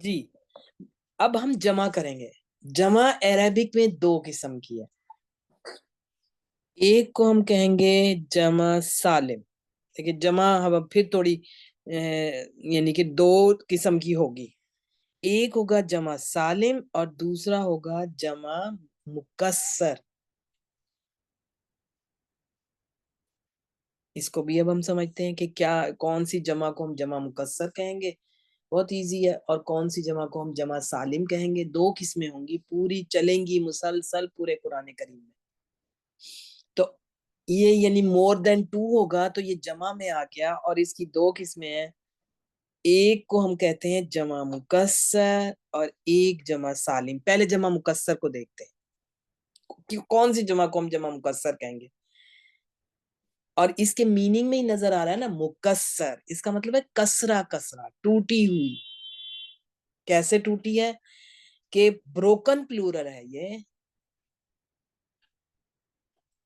جی اب ہم جمع کریں گے. جمع عربک میں 2 قسم کی ہے. ایک کو ہم کہیں گے جمع سالم. دیکھیں جمع ہم پھر تھوڑی یعنی کہ 2 قسم کی ہوگی. ایک ہوگا جمع سالم اور دوسرا ہوگا جمع مکسر. اس کو بھی اب ہم سمجھتے ہیں کہ کیا کون سی جمع کو ہم جمع مکسر کہیں گے. بہت ایزی ہے. اور کون سی جمع کو ہم جمع سالم کہیں گے. 2 قسمیں ہوں گی, پوری چلیں گی مسلسل پورے قرآن کریم میں. تو یہ یعنی مور دین 2 ہوگا تو یہ جمع میں آ گیا. اور اس کی 2 قسمیں ہیں. ایک کو ہم کہتے ہیں جمع مکسر اور ایک جمع سالم. پہلے جمع مکسر کو دیکھتے ہیں کون سی جمع کو ہم جمع مکسر کہیں گے. اور اس کے میننگ میں ہی نظر آ رہا ہے نا مکسر. اس کا مطلب ہے کسرا کسرا, ٹوٹی ہوئی. کیسے ٹوٹی ہے کہ بروکن پلورل ہے یہ.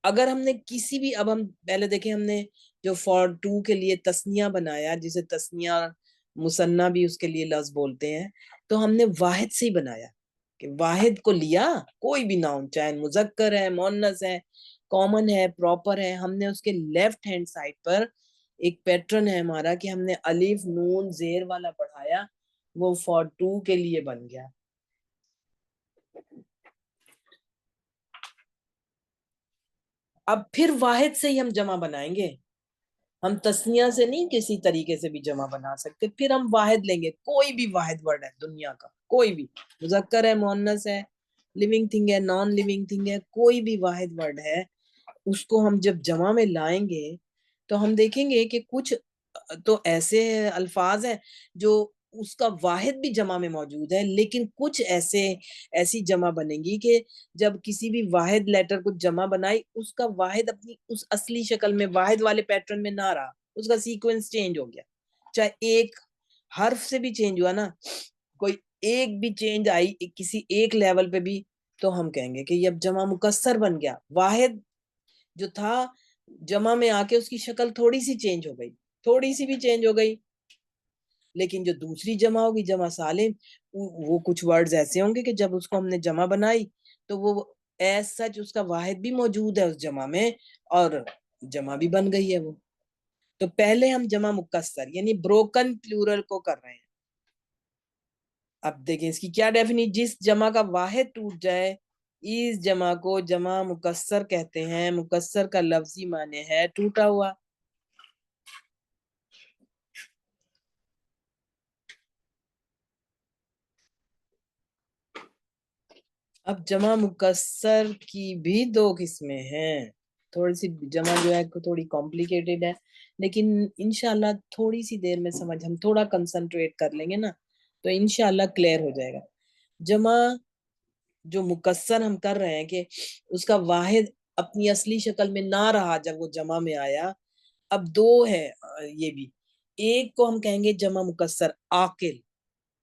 اگر ہم نے کسی بھی, اب ہم پہلے دیکھیں ہم نے جو فار 2 کے لیے تسنیہ بنایا, جسے تسنیہ مثنیٰ بھی اس کے لیے لفظ بولتے ہیں, تو ہم نے واحد سے ہی بنایا کہ واحد کو لیا, کوئی بھی ناؤن چاہے مذکر ہے, مؤنث ہے, کامن ہے, پراپر ہے, ہم نے اس کے لیفٹ ہینڈ سائڈ پر ایک پیٹرن ہے ہمارا کہ ہم نے الف نون زیر والا پڑھایا, وہ فار 2 کے لیے بن گیا. اب پھر واحد سے ہی ہم جمع بنائیں گے. ہم تسنیہ سے نہیں کسی طریقے سے بھی جمع بنا سکتے. پھر ہم واحد لیں گے, کوئی بھی واحد ورڈ ہے دنیا کا, کوئی بھی, مذکر ہے, مؤنث ہے, لیونگ تھنگ ہے, نان لیونگ تھنگ ہے, کوئی بھی واحد ورڈ ہے, اس کو ہم جب جمع میں لائیں گے تو ہم دیکھیں گے کہ کچھ تو ایسے الفاظ ہیں جو اس کا واحد بھی جمع میں موجود ہے, لیکن کچھ ایسی جمع بنے گی کہ جب کسی بھی واحد لیٹر کو جمع بنائی, اس کا واحد اپنی اس اصلی شکل میں واحد والے پیٹرن میں نہ رہا, اس کا سیکوینس چینج ہو گیا. چاہے ایک حرف سے بھی چینج ہوا نا, کوئی ایک بھی چینج آئی کسی ایک لیول پہ بھی, تو ہم کہیں گے کہ یہ اب جمع مکسر بن گیا. واحد جو تھا جمع میں آ کے اس کی شکل تھوڑی سی چینج ہو گئی, تھوڑی سی بھی چینج ہو گئی, لیکن جو دوسری جمع ہوگی جمع سالم, وہ کچھ ورڈز ایسے ہوں گے کہ جب اس کو ہم نے جمع بنائی تو وہ ایز سچ اس کا واحد بھی موجود ہے اس جمع میں, اور جمع بھی بن گئی ہے وہ. تو پہلے ہم جمع مکسر یعنی بروکن پلورل کو کر رہے ہیں. اب دیکھیں اس کی کیا ڈیفینیشن. جس جمع کا واحد ٹوٹ جائے اس جمع کو جمع مکسر کہتے ہیں. مکسر کا لفظی معنی ہے ٹوٹا ہوا. اب جمع مکسر کی بھی 2 قسمیں ہیں. تھوڑی سی جمع جو ہے تھوڑی کمپلیکیٹڈ ہے, لیکن انشاءاللہ تھوڑی سی دیر میں سمجھ, ہم تھوڑا کنسنٹریٹ کر لیں گے نا تو انشاءاللہ کلیئر ہو جائے گا. جمع جو مکسر ہم کر رہے ہیں کہ اس کا واحد اپنی اصلی شکل میں نہ رہا جب وہ جمع میں آیا. اب 2 ہے یہ بھی. ایک کو ہم کہیں گے جمع مکسر عاقل,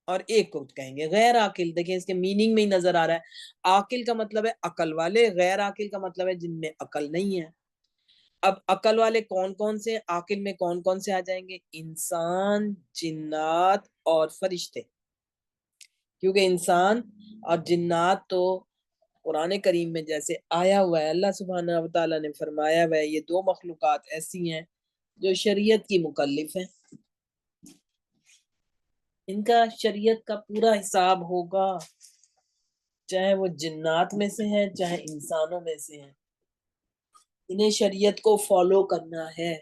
اور ایک کو کہیں گے غیر عاقل. دیکھیں اس کے میننگ میں ہی نظر آ رہا ہے. عاقل کا مطلب ہے عقل والے, غیر عاقل کا مطلب ہے جن میں عقل نہیں ہے. اب عقل والے کون کون سے, عاقل میں کون کون سے آ جائیں گے؟ انسان, جنات اور فرشتے. کیونکہ انسان اور جنات تو قرآن کریم میں جیسے آیا ہوا ہے, اللہ سبحانہ و تعالیٰ نے فرمایا ہوا ہے یہ 2 مخلوقات ایسی ہیں جو شریعت کی مکلف ہیں. ان کا شریعت کا پورا حساب ہوگا, چاہے وہ جنات میں سے ہیں چاہے انسانوں میں سے ہیں. انہیں شریعت کو فالو کرنا ہے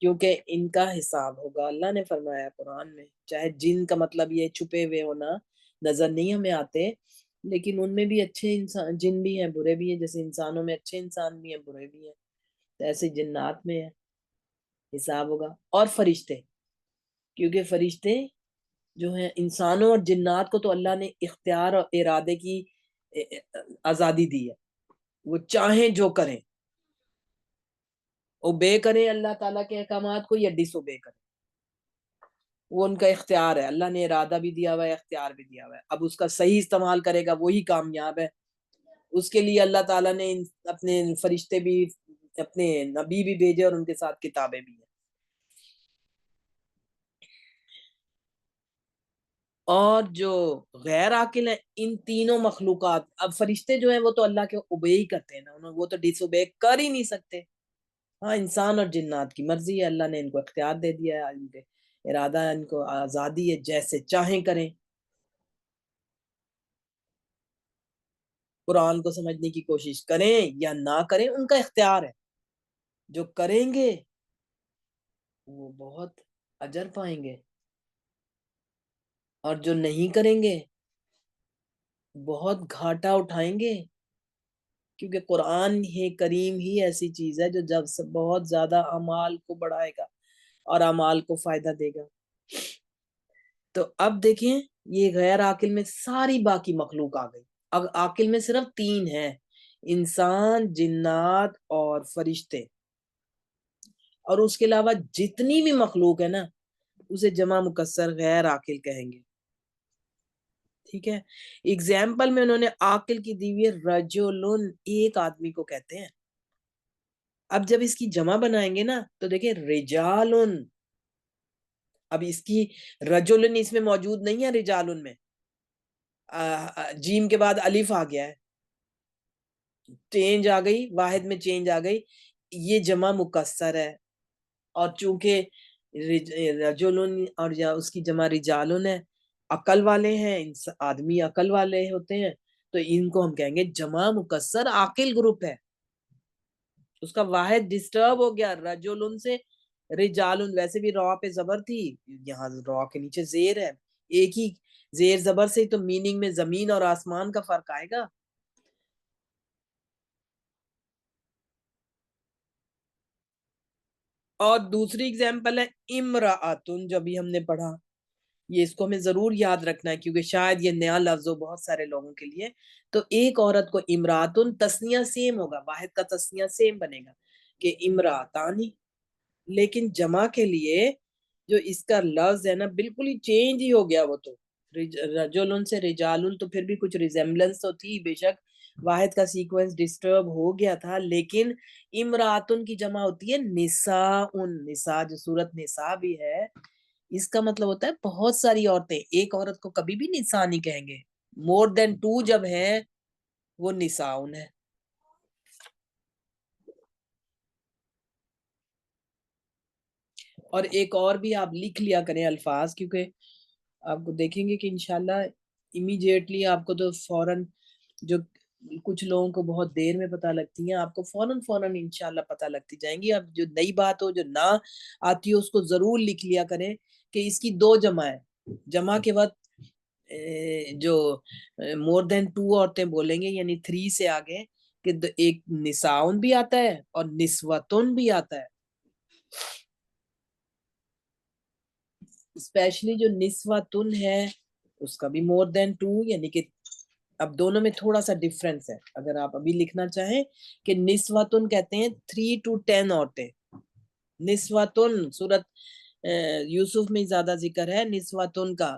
کیونکہ ان کا حساب ہوگا. اللہ نے فرمایا قرآن میں, چاہے جن کا مطلب یہ چھپے ہوئے ہونا نظر نہیں ہمیں آتے, لیکن ان میں بھی اچھے انسان جن بھی ہیں, برے بھی ہیں. جیسے انسانوں میں اچھے انسان بھی ہیں, برے بھی ہیں, تو ایسے جنات میں ہے حساب ہوگا. اور فرشتے, کیونکہ فرشتے جو ہیں انسانوں اور جنات کو تو اللہ نے اختیار اور ارادے کی آزادی دی ہے, وہ چاہیں جو کریں, اوبے کریں اللہ تعالیٰ کے احکامات کو یا ڈس اوبے کریں, وہ ان کا اختیار ہے. اللہ نے ارادہ بھی دیا ہوا ہے, اختیار بھی دیا ہوا ہے. اب اس کا صحیح استعمال کرے گا وہی کامیاب ہے. اس کے لیے اللہ تعالیٰ نے اپنے فرشتے بھی, اپنے نبی بھی بھیجے, اور ان کے ساتھ کتابیں بھی ہیں. اور جو غیر عاقل ہیں ان تینوں مخلوقات، اب فرشتے جو ہیں وہ تو اللہ کے اوبے ہی کرتے ہیں نا، وہ تو ڈس اوبے کر ہی نہیں سکتے. ہاں انسان اور جنات کی مرضی ہے، اللہ نے ان کو اختیار دے دیا ہے، ان کے ارادہ ہے، ان کو آزادی ہے، جیسے چاہیں کریں. قرآن کو سمجھنے کی کوشش کریں یا نہ کریں ان کا اختیار ہے. جو کریں گے وہ بہت اجر پائیں گے، اور جو نہیں کریں گے بہت گھاٹا اٹھائیں گے. کیونکہ قرآن ہی کریم ہی ایسی چیز ہے جو جب سے بہت زیادہ اعمال کو بڑھائے گا اور اعمال کو فائدہ دے گا. تو اب دیکھیں یہ غیر عاقل میں ساری باقی مخلوق آ گئی. اب عاقل میں صرف 3 ہیں، انسان، جنات اور فرشتے. اور اس کے علاوہ جتنی بھی مخلوق ہے نا اسے جمع مکسر غیر عاقل کہیں گے. ٹھیک ہے، ایگزامپل میں انہوں نے عاقل کی دی ہوئی رجلن، ایک آدمی کو کہتے ہیں. اب جب اس کی جمع بنائیں گے نا تو دیکھیں رجالن، اب اس کی رجلن اس میں موجود نہیں ہے، رجالن میں جیم کے بعد الف آ گیا ہے، چینج آ گئی، واحد میں چینج آ گئی. یہ جمع مکسر ہے، اور چونکہ رجلن اور یا اس کی جمع رجالن ہے، عقل والے ہیں، آدمی عقل والے ہوتے ہیں، تو ان کو ہم کہیں گے جمع مکسر عاقل گروپ ہے. اس کا واحد ڈسٹرب ہو گیا، رجلن سے رجالن. ویسے بھی را پہ زبر تھی، یہاں را کے نیچے زیر ہے، ایک ہی زیر زبر سے تو میننگ میں زمین اور آسمان کا فرق آئے گا. اور دوسری اگزامپل ہے امرأتن، جو بھی ہم نے پڑھا. یہ اس کو ہمیں ضرور یاد رکھنا ہے کیونکہ شاید یہ نیا لفظ ہو بہت سارے لوگوں کے لیے. تو ایک عورت کو امراتن، تسنیہ سیم ہوگا، واحد کا تسنیہ سیم بنے گا کہ امراتانی. لیکن جمع کے لیے جو اس کا لفظ ہے نا بالکل ہی چینج ہی ہو گیا. وہ تو رجلن سے رجالن تو پھر بھی کچھ ریزمبلنس تو تھی، بے شک واحد کا سیکوینس ڈسٹرب ہو گیا تھا، لیکن امراتن کی جمع ہوتی ہے نساء. نساء جو سورت نساء بھی ہے اس کا مطلب ہوتا ہے بہت ساری عورتیں. ایک عورت کو کبھی بھی نساء نہیں کہیں گے، مور دین 2 جب ہیں وہ نساء ہے. اور ایک اور بھی آپ لکھ لیا کریں الفاظ، کیونکہ آپ کو دیکھیں گے کہ انشاءاللہ امیڈیٹلی آپ کو تو فوراً، جو کچھ لوگوں کو بہت دیر میں پتہ لگتی ہیں، آپ کو فوراً انشاءاللہ پتہ لگتی جائیں گی. اب جو نئی بات ہو، جو نہ آتی ہو، اس کو ضرور لکھ لیا کریں کہ اس کی 2 جمع ہے. جمع کے وقت جو مور دین 2 عورتیں بولیں گے، یعنی 3 سے آگے، کہ ایک نساؤن بھی آتا ہے اور نسوتن بھی آتا ہے. اسپیشلی جو نسوتن ہے اس کا بھی مور دین 2، یعنی کہ اب دونوں میں تھوڑا سا ڈفرنس ہے. اگر آپ ابھی لکھنا چاہیں کہ نسوتن کہتے ہیں 3 to 10 عورتیں. نسوتن سورت یوسف میں زیادہ ذکر ہے نسوتن کا.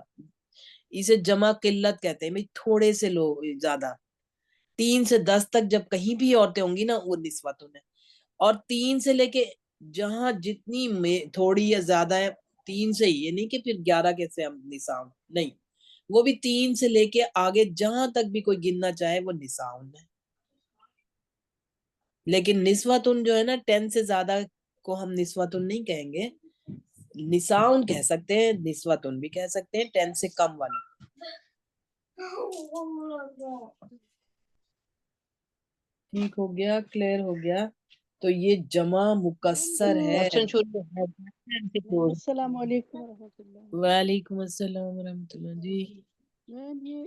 اسے جمع قلت کہتے ہیں، بھئی تھوڑے سے لوگ زیادہ. 3 سے 10 تک جب کہیں بھی عورتیں ہوں گی نا وہ نسوتن ہے. اور 3 سے لے کے جہاں جتنی تھوڑی یا زیادہ ہے 3 سے ہی، یہ نہیں کہ پھر 11 کیسے ہم نساء نہیں، وہ بھی 3 سے لے کے آگے جہاں تک بھی کوئی گننا چاہے وہ نساء ہے. لیکن نسوتن جو ہے نا 10 سے زیادہ کو ہم نسوتن نہیں کہیں گے، نساء کہہ سکتے ہیں، نسوتن بھی کہہ سکتے ہیں 10 سے کم والے. ٹھیک ہو گیا، کلیئر ہو گیا. تو یہ جمع مکسر ہے. السلام علیکم ورحمۃ اللہ. وعلیکم السلام ورحمۃ اللہ. جی میم یہ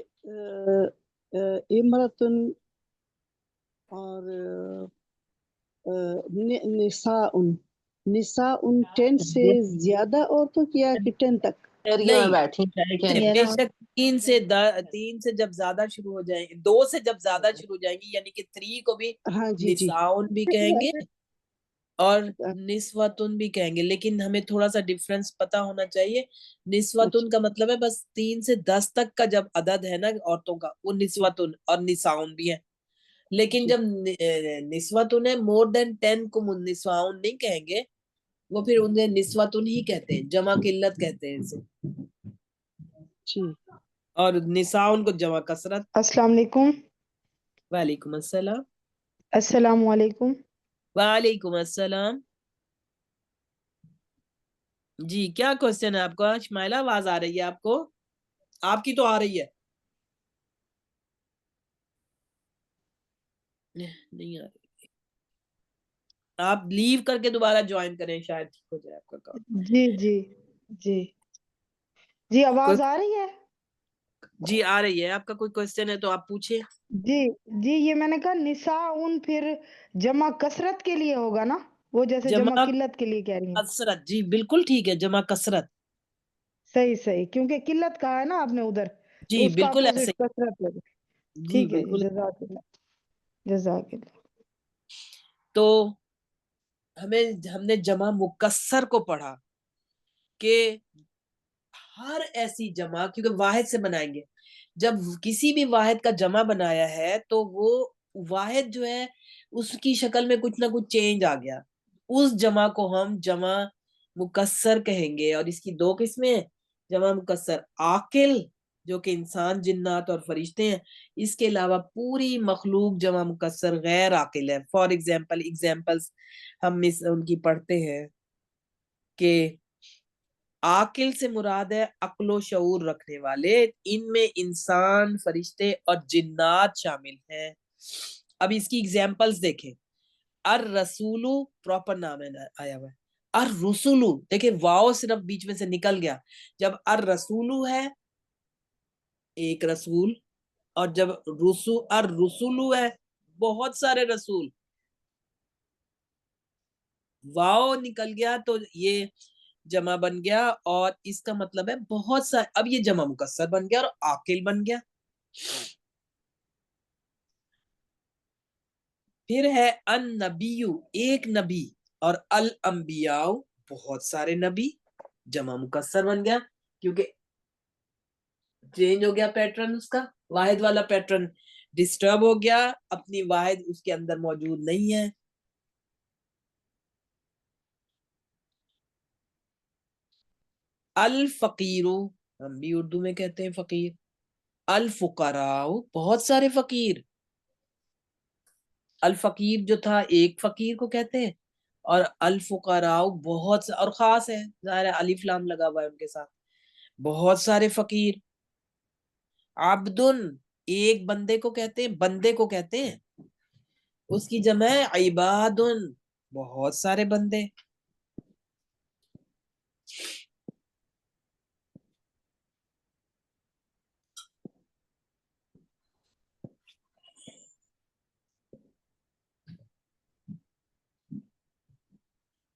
امرتن اور نساء 10 سے زیادہ عورتوں کی یا کہ 10 تک؟ نہیں، بے شک 3 سے جب زیادہ شروع ہو جائیں، 2 سے جب زیادہ شروع ہو جائیں گی، یعنی کہ 3 کو بھی ہاں جی جی نساؤن بھی کہیں گے اور نسوتن بھی کہیں گے. لیکن ہمیں تھوڑا سا ڈفرنس پتا ہونا چاہیے. نسوتن کا مطلب ہے بس 3 سے 10 تک کا جب عدد ہے نا عورتوں کا وہ نسوتن اور نساؤن بھی ہے. لیکن جب نسوتن ہے مور دین 10 کو نساؤن نہیں کہیں گے، وہ پھر انہیں نسوتن ہی کہتے ہیں، جمع قلت کہتے ہیں اسے. جی اور نساء کو جمع کثرت. السلام علیکم. وعلیکم السلام. السلام علیکم. وعلیکم السلام. جی کیا کوشچن ہے آپ کا؟ شمائلہ آواز آ رہی ہے آپ کو؟ آپ کی تو آ رہی ہے. نہیں آ رہی. آپ لیو کر کے دوبارہ جوائن کریں، شاید ٹھیک ہو جائے آپ کا کام. جی جی جی جی آواز آ رہی ہے؟ جی آ رہی ہے. آپ کا کوئی کوشچن ہے تو آپ پوچھیں. جی جی یہ میں نے کہا نساء پھر جمع کثرت کے لیے ہوگا نا، وہ جیسے جمع جمع قلت کے لیے کہہ رہی ہیں. کثرت، جی بالکل ٹھیک ہے، جمع کثرت. صحیح صحیح، کیونکہ قلت کہا ہے نا آپ نے ادھر، تو جی اس کا بالکل اپوزٹ ایسے کثرت ہوگا. ہی. جی ٹھیک ہے جی، بالکل. جزاک اللہ جزاک اللہ. تو ہم نے جمع مکسر کو پڑھا کہ ہر ایسی جمع، کیونکہ واحد سے بنائیں گے، جب کسی بھی واحد کا جمع بنایا ہے تو وہ واحد جو ہے اس کی شکل میں کچھ نہ کچھ چینج آ گیا، اس جمع کو ہم جمع مکسر کہیں گے. اور اس کی دو قسمیں ہیں، جمع مکسر عاقل جو کہ انسان، جنات اور فرشتے ہیں، اس کے علاوہ پوری مخلوق جمع مکسر غیر عاقل ہے. فار ایگزامپلز ہم ان کی پڑھتے ہیں کہ عاقل سے مراد ہے عقل و شعور رکھنے والے، ان میں انسان، فرشتے اور جنات شامل ہیں. اب اس کی ایگزامپلز دیکھیں. الرسولو پراپر نام ہے آیا ہوا ہے. الرسولو دیکھیں واو صرف بیچ میں سے نکل گیا. جب الرسولو ہے ایک رسول، اور جب الرسولو ہے بہت سارے رسول، واو نکل گیا تو یہ جمع بن گیا، اور اس کا مطلب ہے بہت سا. اب یہ جمع مکسر بن گیا اور عاقل بن گیا. پھر ہے النبی ایک نبی، اور الانبیاء بہت سارے نبی، جمع مکسر بن گیا کیونکہ چینج ہو گیا پیٹرن، اس کا واحد والا پیٹرن ڈسٹرب ہو گیا، اپنی واحد اس کے اندر موجود نہیں ہے. الفقیر، ہم بھی اردو میں کہتے ہیں فقیر. الفقراء بہت سارے فقیر. الفقیر جو تھا ایک فقیر کو کہتے ہیں، اور الفقراء بہت سے، اور خاص ہے ظاہر ہے الف لام لگا ہوا ہے ان کے ساتھ، بہت سارے فقیر. عبدن ایک بندے کو کہتے ہیں، بندے کو کہتے ہیں، اس کی جمع ہے عبادن بہت سارے بندے.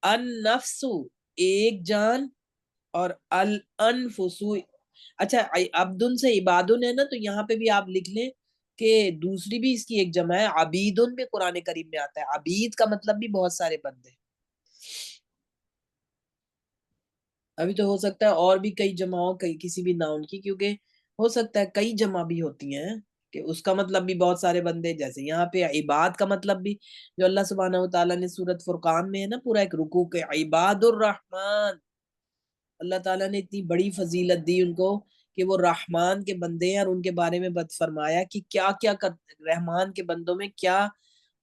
النفس ایک جان، اور الانفس. اچھا عبدن سے عبادن ہے نا، تو یہاں پہ بھی آپ لکھ لیں کہ دوسری بھی اس کی ایک جمع ہے، عبیدن بھی قرآن کریم میں آتا ہے. عبید کا مطلب بھی بہت سارے بندے. ابھی تو ہو سکتا ہے اور بھی کئی جمع ہو کسی بھی ناؤن کی، کیونکہ ہو سکتا ہے کئی جمع بھی ہوتی ہیں کہ اس کا مطلب بھی بہت سارے بندے. جیسے یہاں پہ عباد کا مطلب بھی جو اللہ سبحانہ و تعالیٰ نے سورۃ فرقان میں ہے نا، پورا ایک رکوع کے عباد الرحمن، اللہ تعالیٰ نے اتنی بڑی فضیلت دی ان کو کہ وہ رحمان کے بندے ہیں، اور ان کے بارے میں فرمایا کہ کیا کیا رحمان کے بندوں میں کیا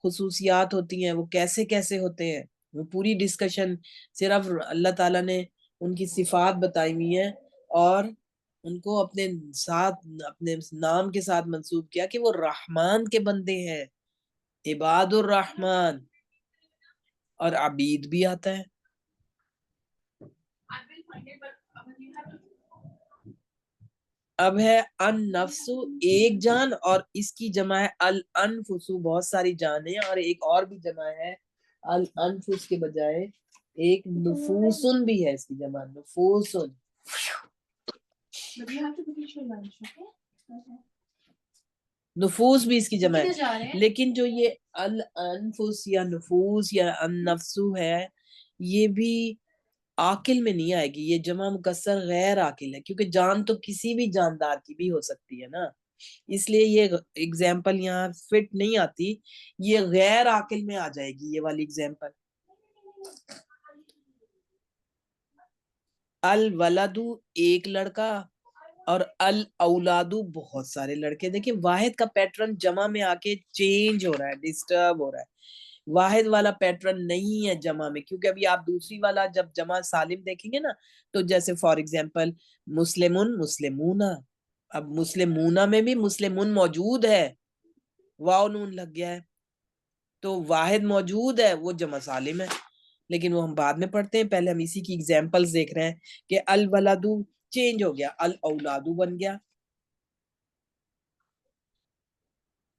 خصوصیات ہوتی ہیں، وہ کیسے کیسے ہوتے ہیں. وہ پوری ڈسکشن صرف اللہ تعالیٰ نے ان کی صفات بتائی ہوئی ہیں، اور ان کو اپنے ساتھ، اپنے نام کے ساتھ منسوب کیا کہ وہ رحمان کے بندے ہیں، عباد الرحمن. اور عبید بھی آتا ہے. اب ہے النفس ایک جان، اور اس کی جمع ہے الانفس بہت ساری جانیں، اور ایک اور بھی جمع ہے الانفس کے بجائے ایک نفوسن بھی ہے اس کی جمع، نفوسن. But you have to finish your lunch, okay? نفوس بھی اس کی جمع ہے. لیکن جو یہ الانفس یا نفوس یا النفسو ہے، یہ بھی عاقل میں نہیں آئے گی، یہ جمع مکسر غیر عاقل ہے، کیونکہ جان تو کسی بھی جاندار کی بھی ہو سکتی ہے نا، اس لیے یہ ایگزامپل یہاں فٹ نہیں آتی، یہ غیر عاقل میں آ جائے گی یہ والی ایگزامپل. الولد ایک لڑکا، اور الاولادو بہت سارے لڑکے. دیکھیں واحد کا پیٹرن جمع میں آ کے چینج ہو رہا ہے, ڈسٹرب ہو رہا ہے. واحد والا پیٹرن نہیں ہے جمع میں, کیونکہ ابھی آپ دوسری والا جب جمع سالم دیکھیں گے نا, تو جیسے فار ایگزامپل مسلمون مسلمونہ, اب مسلمونہ میں بھی مسلمون موجود ہے, واو نون لگ گیا ہے, تو واحد موجود ہے, وہ جمع سالم ہے, لیکن وہ ہم بعد میں پڑھتے ہیں. پہلے ہم اسی کی ایگزامپلز دیکھ رہے ہیں کہ الولدو چینج ہو گیا, الاولادو بن گیا.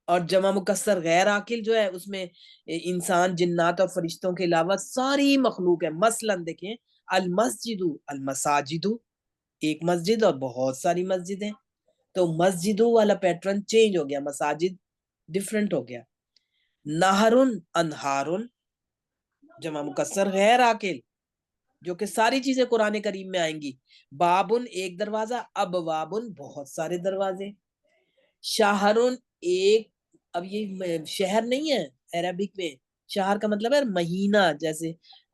اور جمع مکسر غیر عاقل جو ہے اس میں انسان, جنات اور فرشتوں کے علاوہ ساری مخلوق ہے. مثلا دیکھیں المسجد المساجد, ایک مسجد اور بہت ساری مسجدیں, تو مسجدوں والا پیٹرن چینج ہو گیا, مساجد ڈیفرنٹ ہو گیا. نہرن انہارن جمع مکسر غیر عاقل, جو کہ ساری چیزیں قرآن کریم میں آئیں گی. بابن ایک دروازہ, ابوابن بہت سارے دروازے. شہرن ایک, اب یہ شہر نہیں ہے عربک میں, شہر کا مطلب ہے مہینہ, جیسے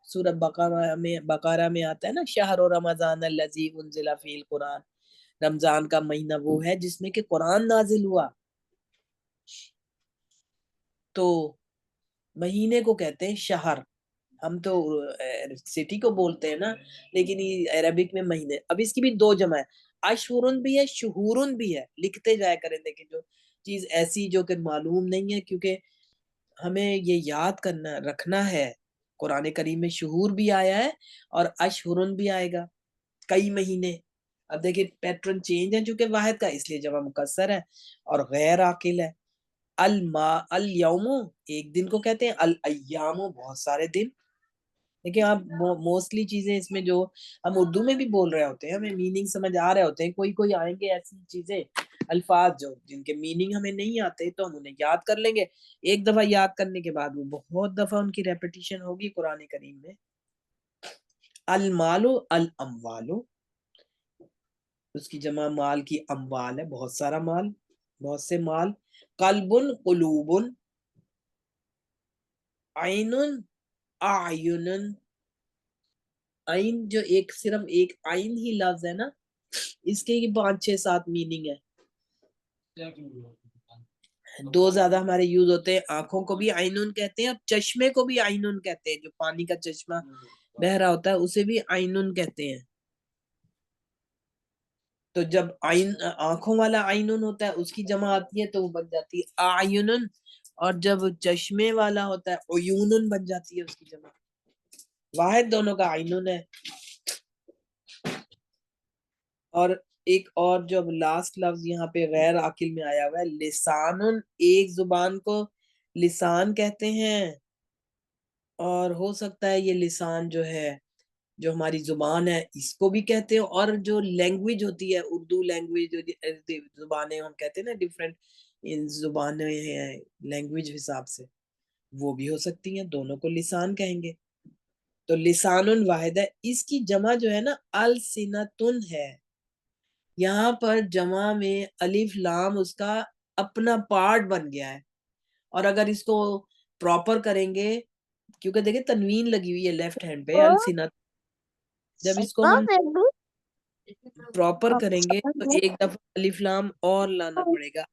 سورہ بقرہ میں آتا ہے نا, شہر رمضان الذی انزل فیہ القرآن, رمضان کا مہینہ وہ ہے جس میں کہ قرآن نازل ہوا. تو مہینے کو کہتے ہیں شہر, ہم تو سٹی کو بولتے ہیں نا, لیکن یہ عربک میں مہینے. اب اس کی بھی دو جمع ہے, اشہرن بھی ہے شہورن بھی ہے. لکھتے جایا کریں, دیکھیں جو چیز ایسی جو کہ معلوم نہیں ہے, کیونکہ ہمیں یہ یاد کرنا رکھنا ہے, قرآن کریم میں شہور بھی آیا ہے اور اشہرن بھی آئے گا, کئی مہینے. اب دیکھیں پیٹرن چینج ہے چونکہ واحد کا, اس لیے جمع مکسر ہے اور غیر عاقل ہے. الیوم ایک دن کو کہتے ہیں, الایام بہت سارے دن. دیکھیں آپ موسٹلی چیزیں اس میں جو ہم اردو میں بھی بول رہے ہوتے ہیں, ہمیں میننگ سمجھ آ رہے ہوتے ہیں. کوئی آئیں گے ایسی چیزیں, الفاظ جو جن کے میننگ ہمیں نہیں آتے, تو ہم انہیں یاد کر لیں گے. ایک دفعہ یاد کرنے کے بعد وہ بہت دفعہ ان کی ریپیٹیشن ہوگی قرآن کریم میں. المالو الاموالو, اس کی جمع مال کی اموال ہے, بہت سارا مال, بہت سے مال. قلبن قلوبن, عینن اعینن, عین جو ایک صرف ایک عین ہی لفظ ہے نا, اس کے 5-6-7 میننگ ہے. دو زیادہ ہمارے یوز ہوتے ہیں, آنکھوں کو بھی عینن کہتے ہیں اور چشمے کو بھی عینن کہتے ہیں. جو پانی کا چشمہ بہ رہا ہوتا ہے اسے بھی عینن کہتے ہیں. تو جب آنکھوں والا عینن ہوتا ہے اس کی جمع آتی ہے تو وہ بن جاتی ہے اعینن, اور جب چشمے والا ہوتا ہے عیونن بن جاتی ہے اس کی جمع. واحد دونوں کا عینن ہے. اور ایک اور جو لاسٹ لفظ یہاں پہ غیر عاقل میں آیا ہوا ہے, لسانن, ایک زبان کو لسان کہتے ہیں, اور ہو سکتا ہے یہ لسان جو ہے جو ہماری زبان ہے اس کو بھی کہتے ہیں, اور جو لینگویج ہوتی ہے اردو لینگویج, زبانیں ہم کہتے ہیں نا ڈیفرنٹ زبانیں ہیں لینگویج حساب سے, وہ بھی ہو سکتی ہیں, دونوں کو لسان کہیں گے. تو لسان واحد ہے. اس کی جمع جو ہے نا السنتن ہے. یہاں پر جمع میں الف لام اس کا اپنا پارٹ بن گیا ہے, اور اگر اس کو پراپر کریں گے, کیونکہ دیکھیں تنوین لگی ہوئی ہے لیفٹ ہینڈ پہ السنت, جب اس کو ہم پراپر کریں گے تو ایک دفعہ الف لام اور لانا پڑے گا.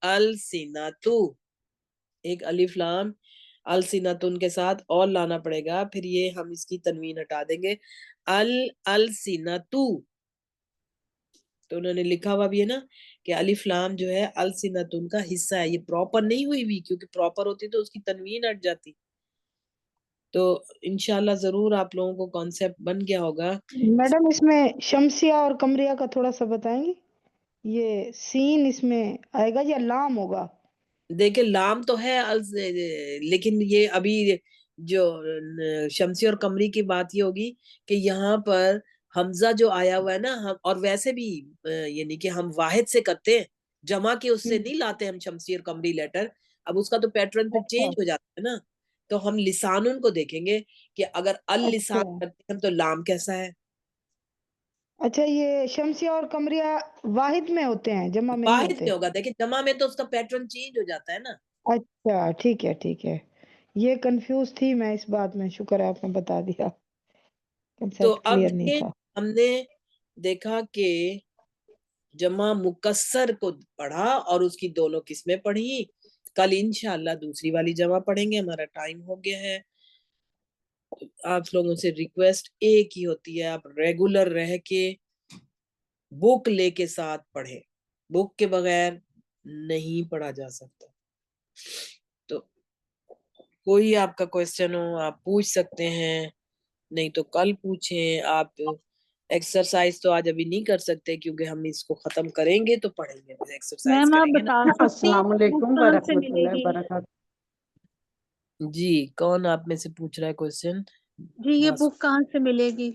السنتو, ایک الف لام السنتن کے ساتھ اور لانا پڑے گا, پھر یہ ہم اس کی تنوین ہٹا دیں گے السنتو. تو انہوں نے لکھا ہوا بھی ہے نا کہ الف لام جو ہے السنتن کا حصہ ہے. یہ پراپر نہیں ہوئی بھی, کیونکہ پراپر ہوتی تو اس کی تنوین ہٹ جاتی. تو انشاءاللہ ضرور آپ لوگوں کو کانسیپٹ بن گیا ہوگا. میڈم اس میں شمسیہ اور قمریہ کا تھوڑا سا بتائیں گی, یہ سین اس میں آئے گا یا لام ہوگا؟ دیکھیں لام تو ہے لیکن یہ ابھی جو شمسی اور قمری کی بات یہ ہوگی کہ یہاں پر حمزہ جو آیا ہوا ہے نا, اور ویسے بھی یعنی کہ ہم واحد سے کرتے ہیں, جمع کے اس سے نہیں لاتے ہم شمسی اور قمری لیٹر. اب اس کا تو پیٹرن پھر چینج ہو جاتا ہے نا, تو ہم لسانن کو دیکھیں گے کہ اگر اللسان کرتے ہیں تو لام کیسا ہے. اچھا, یہ شمسیہ اور قمریہ واحد میں ہوتے ہیں, جمع میں نہیں واحد ہوتے؟ میں ہوگا. دیکھیں جمع میں تو اس کا پیٹرن چینج ہو جاتا ہے نا. اچھا ٹھیک ہے ٹھیک ہے, یہ کنفیوز تھی میں اس بات میں, شکر ہے آپ نے بتا دیا, تو کنسیپٹ اب کلیئر نہیں تھا. ہم نے دیکھا کہ جمع مکسر کو پڑھا اور اس کی دونوں قسمیں پڑھی. کل انشاءاللہ دوسری والی جمع پڑھیں گے. ہمارا ٹائم ہو گیا ہے. آپ لوگوں سے ریکویسٹ ایک ہی ہوتی ہے, آپ ریگولر رہ کے بک لے کے ساتھ پڑھیں. بک کے بغیر نہیں پڑھا جا سکتا. تو کوئی آپ کا کوشچن ہو آپ پوچھ سکتے ہیں, نہیں تو کل پوچھیں. آپ ایکسرسائز تو آج ابھی نہیں کر سکتے کیونکہ ہم اس کو ختم کریں گے تو پڑھیں گے, ایکسرسائز میم آپ کریں گے نا. بتا سکتی ہیں السلام بک علیکم کہاں سے ورحمۃ ملے اللہ گی؟ وبرکاتہ. جی کون آپ میں سے پوچھ رہا ہے کوشچن؟ جی یہ بک کہاں سے ملے گی؟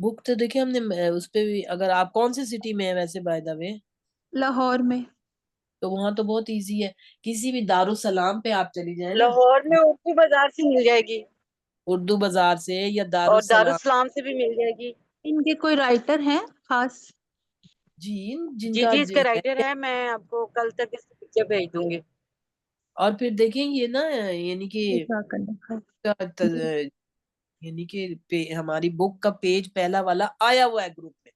بک تو دیکھیں ہم نے اس پہ بھی, اگر آپ کون سی سٹی میں ہیں ویسے بائی دا وے؟ لاہور میں. تو وہاں تو بہت ایزی ہے, کسی بھی دارالسلام پہ آپ چلی جائیں نا, لاہور میں اردو بازار سے مل جائے گی اردو بازار سے یا اور دارالسلام. دارالسلام سے بھی مل جائے گی. ان کے کوئی رائٹر ہیں خاص؟ جی جن جی کا جی اس کا رائٹر ہے, میں آپ کو کل تک اس کی پکچر بھیج دوں گی. اور پھر دیکھیں یہ نا یعنی کہ کیا کرنا ہے؟ یعنی کہ ہماری بک کا پیج پہلا والا آیا ہوا ہے گروپ میں,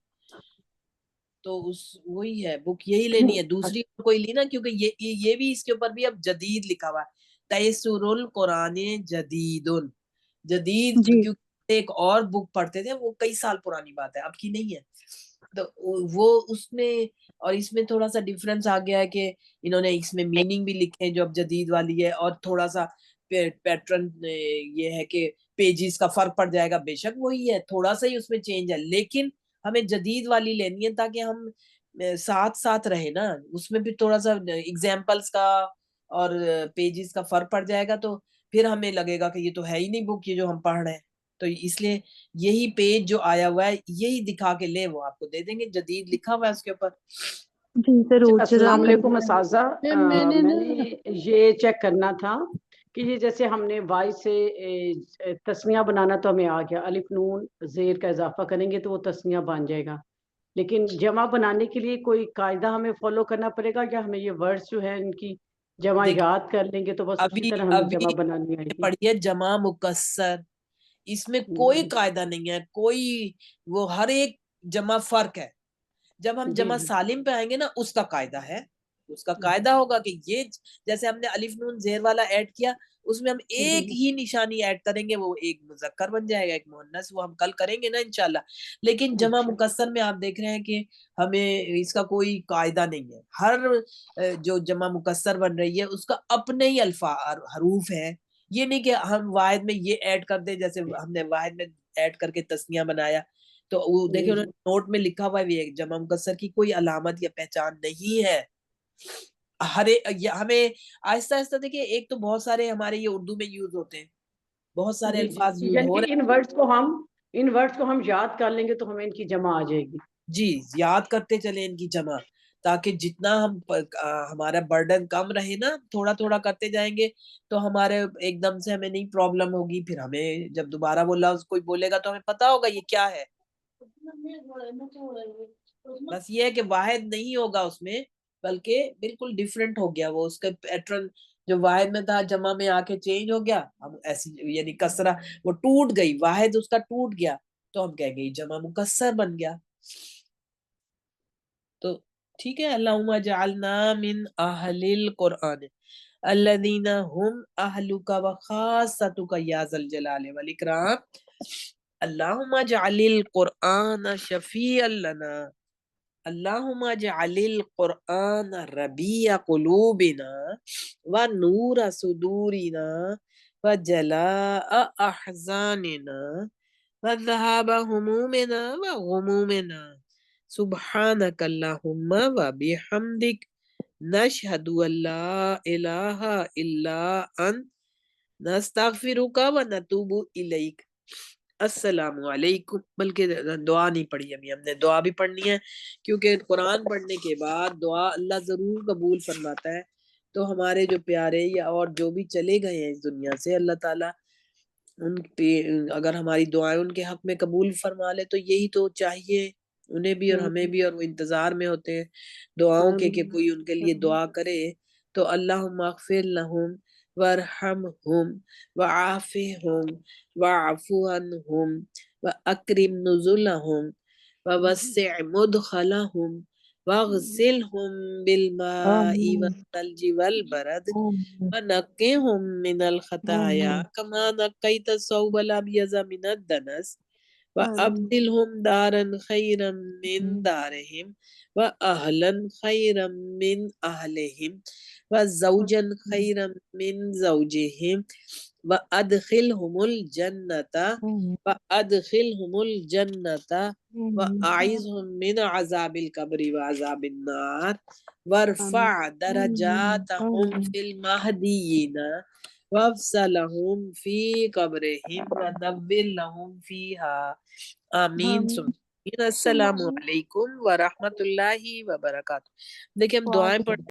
تو وہی ہے بک, یہی لینی ہے. دوسری کوئی لی نا, کیونکہ یہ بھی اس کے اوپر بھی اب جدید لکھا ہوا ہے, تیسر القرآن جدید, جی کیونکہ ایک اور بک پڑھتے تھے وہ کئی سال پرانی بات ہے, اب کی نہیں ہے. تو وہ اس میں اور اس میں تھوڑا سا ڈفرنس آ گیا ہے کہ انہوں نے اس میں میننگ بھی لکھے ہیں جو اب جدید والی ہے, اور تھوڑا سا پیٹرن یہ ہے کہ پیجز کا فرق پڑ جائے گا. بے شک وہی ہے, تھوڑا سا ہی اس میں چینج ہے, لیکن ہمیں جدید والی لینی ہے تاکہ ہم ساتھ ساتھ رہے نا. اس میں بھی تھوڑا سا ایگزامپلس کا اور پیجز کا فرق پڑ جائے گا, تو پھر ہمیں لگے گا کہ یہ تو ہے ہی نہیں بک یہ جو ہم پڑھ رہے ہیں. تو اس لیے یہی پیج جو آیا ہوا ہے یہی دکھا کے لے, وہ آپ کو دے دیں گے, جدید لکھا ہوا ہے اس کے اوپر. جی ضرور. السلام جزاک علیکم اللہ. اساتذہ. میم میں نے میں نا نے یہ چیک کرنا تھا کہ یہ جیسے ہم نے وائی سے تسنیہ بنانا تو ہمیں آ گیا, الف نون زیر کا اضافہ کریں گے تو وہ تسنیہ بن جائے گا, لیکن جمع بنانے کے لیے کوئی قاعدہ ہمیں فالو کرنا پڑے گا, یا ہمیں یہ ورڈز جو ہے ان کی جمع دیکھیں یاد کر لیں گے تو بس اسی طرح ہمیں جمع بنانی آئے گی؟ پڑھیے جمع مکسر, اس میں کوئی قاعدہ نہیں ہے, کوئی وہ ہر ایک جمع فرق ہے. جب ہم جی جمع جی سالم پہ آئیں گے نا اس کا قاعدہ ہے, اس کا قاعدہ ہوگا کہ یہ جیسے ہم نے الف نون زیر والا ایڈ کیا, اس میں ہم ایک ہی نشانی ایڈ کریں گے, وہ ایک مذکر بن جائے گا, ایک مؤنث, وہ ہم کل کریں گے نا انشاءاللہ. لیکن جمع اچھا مکسر میں آپ دیکھ رہے ہیں کہ ہمیں اس کا کوئی قاعدہ نہیں ہے. ہر جو جمع مکسر بن رہی ہے اس کا اپنے ہی حروف ہے. یہ نہیں کہ ہم واحد میں یہ ایڈ کر دیں, جیسے ہم نے واحد میں ایڈ کر کے تسنیہ بنایا, تو وہ دیکھیں انہوں نے نوٹ میں لکھا ہوا ہے جمع مکسر کی کوئی علامت یا پہچان نہیں ہے. ہمیں آہستہ آہستہ دیکھیں, ایک تو بہت سارے ہمارے یہ اردو میں یوز ہوتے ہیں, بہت سارے جی جی, الفاظ یوز یعنی ہو کہ رہے ان ورڈز کو ہم یاد کر لیں گے تو ہمیں ان کی جمع آ جائے گی. ہیں. جی یاد کرتے چلیں ان کی جمع, تاکہ جتنا ہمارا برڈن کم رہے نا, تھوڑا تھوڑا کرتے جائیں گے تو ہمارے ایک دم سے ہمیں نہیں پرابلم ہوگی. پھر ہمیں جب دوبارہ وہ لفظ کوئی بولے گا تو ہمیں پتا ہوگا یہ کیا ہے. بس یہ ہے کہ واحد نہیں ہوگا اس میں, بلکہ بالکل ڈیفرنٹ ہو گیا وہ, اس کا پیٹرن جو واحد میں تھا جمع میں آ کے چینج ہو گیا. اب ایسی یعنی کسرہ وہ ٹوٹ گئی, واحد اس کا ٹوٹ گیا, تو ہم کہیں گے جمع مکسر بن گیا. تو ٹھیک ہے, اللہم اجعلنا من اہل القرآن الذین هم اہلک وخاصتک یا ذا الجلال والاکرام. اللہم اجعل القرآن شفیعا لنا, اللہم اجعل القرآن ربیع قلوبنا ونور صدورنا وجلاء احزاننا وذهاب همومنا وغمومنا سبحانک اللہم وبحمدک نشہد ان لا الہ الا انت نستغفرک ونتوب الیک. السلام علیکم. بلکہ دعا نہیں پڑھی ابھی, ہم نے دعا بھی پڑھنی ہے, کیونکہ قرآن پڑھنے کے بعد دعا اللہ ضرور قبول فرماتا ہے. تو ہمارے جو پیارے یا اور جو بھی چلے گئے ہیں اس دنیا سے, اللہ تعالیٰ ان پہ اگر ہماری دعائیں ان کے حق میں قبول فرما لے, تو یہی تو چاہیے انہیں بھی اور ہمیں بھی, اور وہ انتظار میں ہوتے ہیں دعاؤں کے کہ کوئی ان کے لیے دعا کرے. تو اللہم اغفر لہم وارحمہم وعافہم واعف عنہم واکرم نزلہم ووسع مدخلهم واغسلهم بالماء والثلج والبرد ونقهم من الخطايا كما نقيت الثوب الأبيض من الدنس وأبدلهم دارا خيرا من دارهم وأهلا خيرا من أهلهم وزوجا خيرا من زوجهم وأدخلهم الجنة وأعيذهم من عذاب القبر وعذاب النار وارفع درجاتهم في المهديين وافصلهم في قبرهم ونبر لهم فيها آمین السلام علیکم ورحمۃ اللہ وبرکاتہ. دیکھیں ہم دعائیں پڑھتے